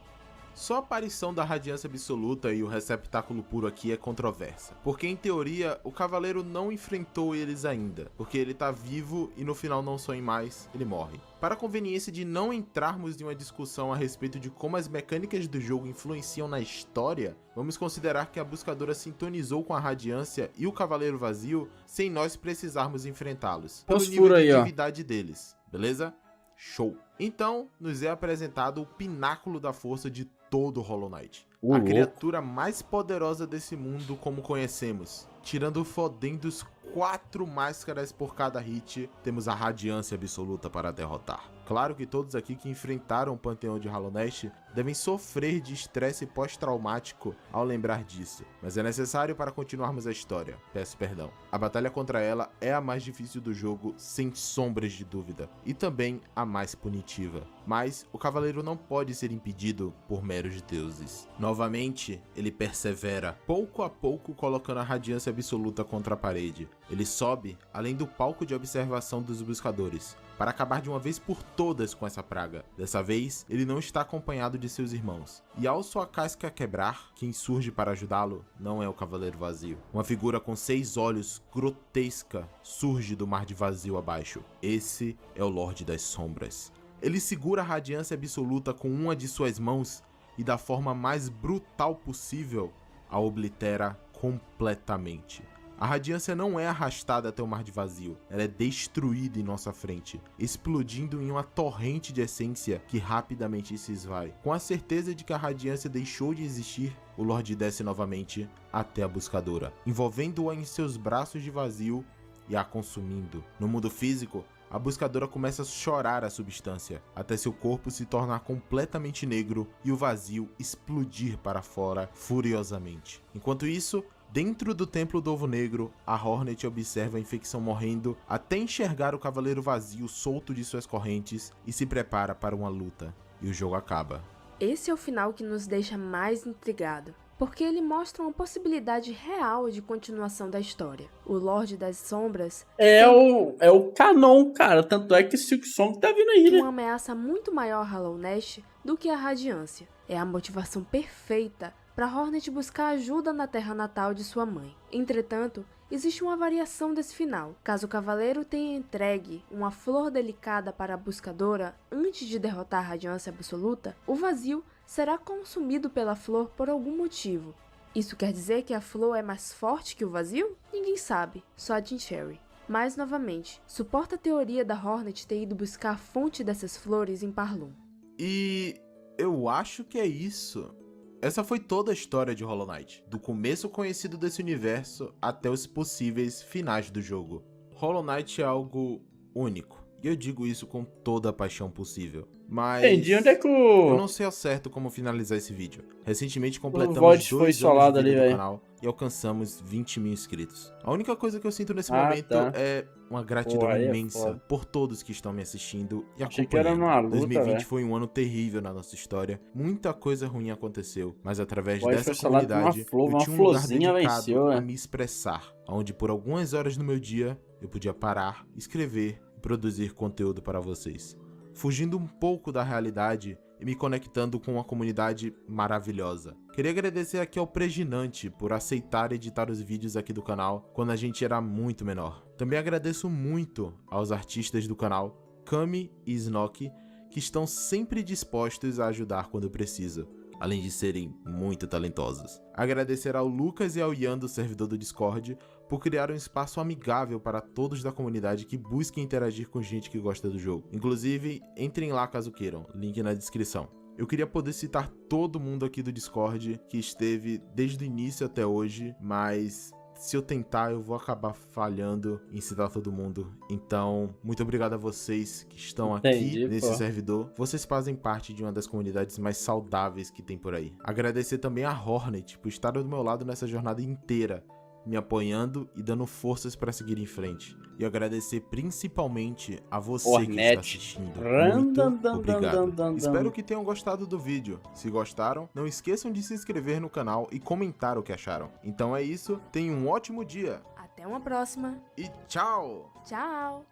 Só a aparição da Radiância Absoluta e o Receptáculo Puro aqui é controversa, porque em teoria o Cavaleiro não enfrentou eles ainda, porque ele tá vivo e no final não sonha mais, ele morre. Para a conveniência de não entrarmos em uma discussão a respeito de como as mecânicas do jogo influenciam na história, vamos considerar que a Buscadora sintonizou com a Radiância e o Cavaleiro Vazio sem nós precisarmos enfrentá-los, pelo nível de atividade deles, beleza? Show! Então, nos é apresentado o pináculo da força de todo Hollow Knight. A criatura mais poderosa desse mundo como conhecemos. Tirando fodendos 4 máscaras por cada hit, temos a Radiância Absoluta para derrotar. Claro que todos aqui que enfrentaram o Panteão de Hollow Knight devem sofrer de estresse pós-traumático ao lembrar disso, mas é necessário para continuarmos a história. Peço perdão. A batalha contra ela é a mais difícil do jogo, sem sombras de dúvida, e também a mais punitiva. Mas o Cavaleiro não pode ser impedido por meros deuses. Novamente, ele persevera, pouco a pouco colocando a Radiância Absoluta contra a parede. Ele sobe além do palco de observação dos buscadores, para acabar de uma vez por todas com essa praga. Dessa vez, ele não está acompanhado de seus irmãos. E ao sua casca quebrar, quem surge para ajudá-lo não é o Cavaleiro Vazio. Uma figura com 6 olhos, grotesca, surge do mar de vazio abaixo. Esse é o Lorde das Sombras. Ele segura a Radiância Absoluta com uma de suas mãos e da forma mais brutal possível, a oblitera completamente. A Radiância não é arrastada até o mar de vazio, ela é destruída em nossa frente, explodindo em uma torrente de essência que rapidamente se esvai. Com a certeza de que a Radiância deixou de existir, o Lorde desce novamente até a Buscadora, envolvendo-a em seus braços de vazio e a consumindo. No mundo físico, a Buscadora começa a chorar a substância, até seu corpo se tornar completamente negro e o vazio explodir para fora furiosamente. Enquanto isso, dentro do Templo do Ovo Negro, a Hornet observa a infecção morrendo até enxergar o Cavaleiro Vazio solto de suas correntes e se prepara para uma luta. E o jogo acaba. Esse é o final que nos deixa mais intrigado, porque ele mostra uma possibilidade real de continuação da história. O Lorde das Sombras é o canon, cara. Tanto é que Silksong tá vindo aí, né? Uma ameaça muito maior a Hollow Knight do que a Radiância. É a motivação perfeita para Hornet buscar ajuda na terra natal de sua mãe. Entretanto, existe uma variação desse final. Caso o Cavaleiro tenha entregue uma flor delicada para a Buscadora antes de derrotar a Radiância Absoluta, o vazio será consumido pela flor por algum motivo. Isso quer dizer que a flor é mais forte que o vazio? Ninguém sabe, só a Jin Cherry. Mas, novamente, suporta a teoria da Hornet ter ido buscar a fonte dessas flores em Parlum. E eu acho que é isso. Essa foi toda a história de Hollow Knight, do começo conhecido desse universo até os possíveis finais do jogo. Hollow Knight é algo único, e eu digo isso com toda a paixão possível. Mas entendi, onde é que eu não sei ao certo como finalizar esse vídeo. Recentemente completamos 2 anos de vida do canal e alcançamos 20 mil inscritos. A única coisa que eu sinto nesse momento é uma gratidão imensa por todos que estão me assistindo e acompanhando. 2020 foi um ano terrível na nossa história. Muita coisa ruim aconteceu, mas através dessa comunidade eu tinha um lugar dedicado a me expressar, onde por algumas horas no meu dia eu podia parar, escrever e produzir conteúdo para vocês, fugindo um pouco da realidade e me conectando com uma comunidade maravilhosa. Queria agradecer aqui ao Preginante por aceitar editar os vídeos aqui do canal quando a gente era muito menor. Também agradeço muito aos artistas do canal, Kami e Snock, que estão sempre dispostos a ajudar quando preciso, além de serem muito talentosos. Agradecer ao Lucas e ao Ian do servidor do Discord por criar um espaço amigável para todos da comunidade que busquem interagir com gente que gosta do jogo. Inclusive, entrem lá caso queiram, link na descrição. Eu queria poder citar todo mundo aqui do Discord que esteve desde o início até hoje, mas se eu tentar, eu vou acabar falhando em citar todo mundo. Então, muito obrigado a vocês que estão aqui nesse servidor. Vocês fazem parte de uma das comunidades mais saudáveis que tem por aí. Agradecer também a Hornet por estar do meu lado nessa jornada inteira, me apoiando e dando forças para seguir em frente. E agradecer principalmente a você que está assistindo. Muito obrigado. Espero que tenham gostado do vídeo. Se gostaram, não esqueçam de se inscrever no canal e comentar o que acharam. Então é isso, tenham um ótimo dia. Até uma próxima. E tchau! Tchau!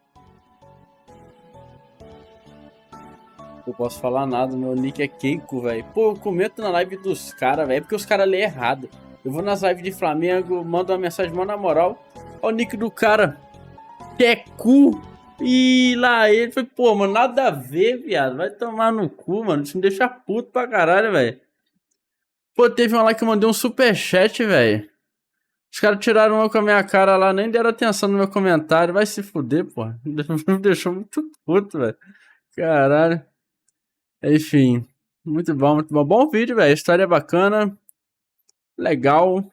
Eu posso falar nada, meu nick é Keiko, velho. Pô, eu comento na live dos caras, velho, porque os caras lêem errado. Eu vou nas lives de Flamengo, mando uma mensagem, mano, na moral. Ó o nick do cara, Keku. E lá ele foi, pô, mano, nada a ver, viado. Vai tomar no cu, mano. Isso me deixa puto pra caralho, velho. Pô, teve uma lá que eu mandei um superchat, velho. Os caras tiraram eu com a minha cara lá, nem deram atenção no meu comentário. Vai se fuder, pô. Me deixou muito puto, velho. Caralho. Enfim, muito bom, muito bom. Bom vídeo, velho. História é bacana. Legal.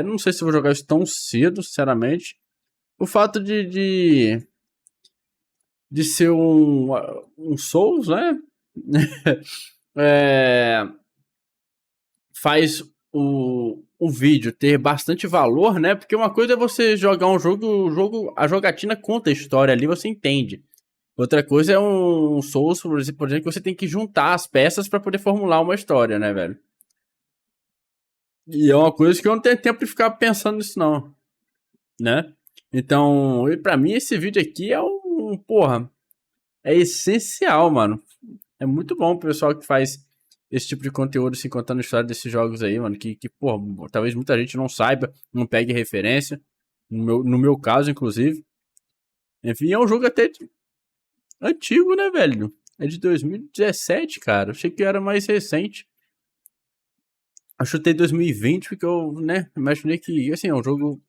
Não sei se vou jogar isso tão cedo, sinceramente. O fato de ser um Souls, né? Faz o vídeo ter bastante valor, né? Porque uma coisa é você jogar um jogo, a jogatina conta a história ali, você entende. Outra coisa é um Souls, por exemplo, que você tem que juntar as peças pra poder formular uma história, né, velho? E é uma coisa que eu não tenho tempo de ficar pensando nisso, não. Né? Então, pra mim, esse vídeo aqui é porra, é essencial, mano. É muito bom pro pessoal que faz esse tipo de conteúdo, assim, contando a história desses jogos aí, mano, que porra, talvez muita gente não saiba, não pegue referência. No meu caso, inclusive. Enfim, é um jogo até antigo, né, velho? É de 2017, cara. Achei que era mais recente. Eu chutei 2020 porque eu, né, imaginei que, assim, é um jogo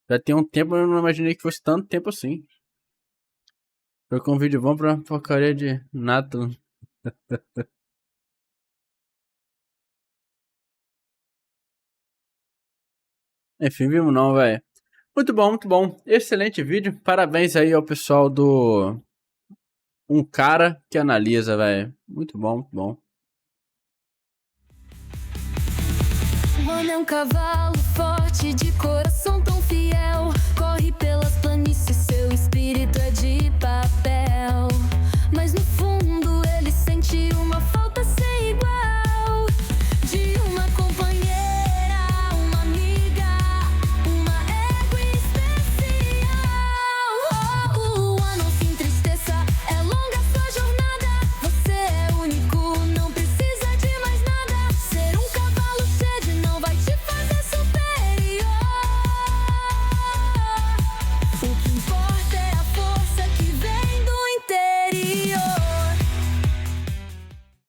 já tem um tempo, eu não imaginei que fosse tanto tempo assim. Foi com um vídeo bom pra porcaria de nada. Enfim, vimos não, velho. Muito bom, muito bom. Excelente vídeo. Parabéns aí ao pessoal do Um Cara que Analisa, velho. Muito bom, muito bom. Mano, é um cavalo forte de coração.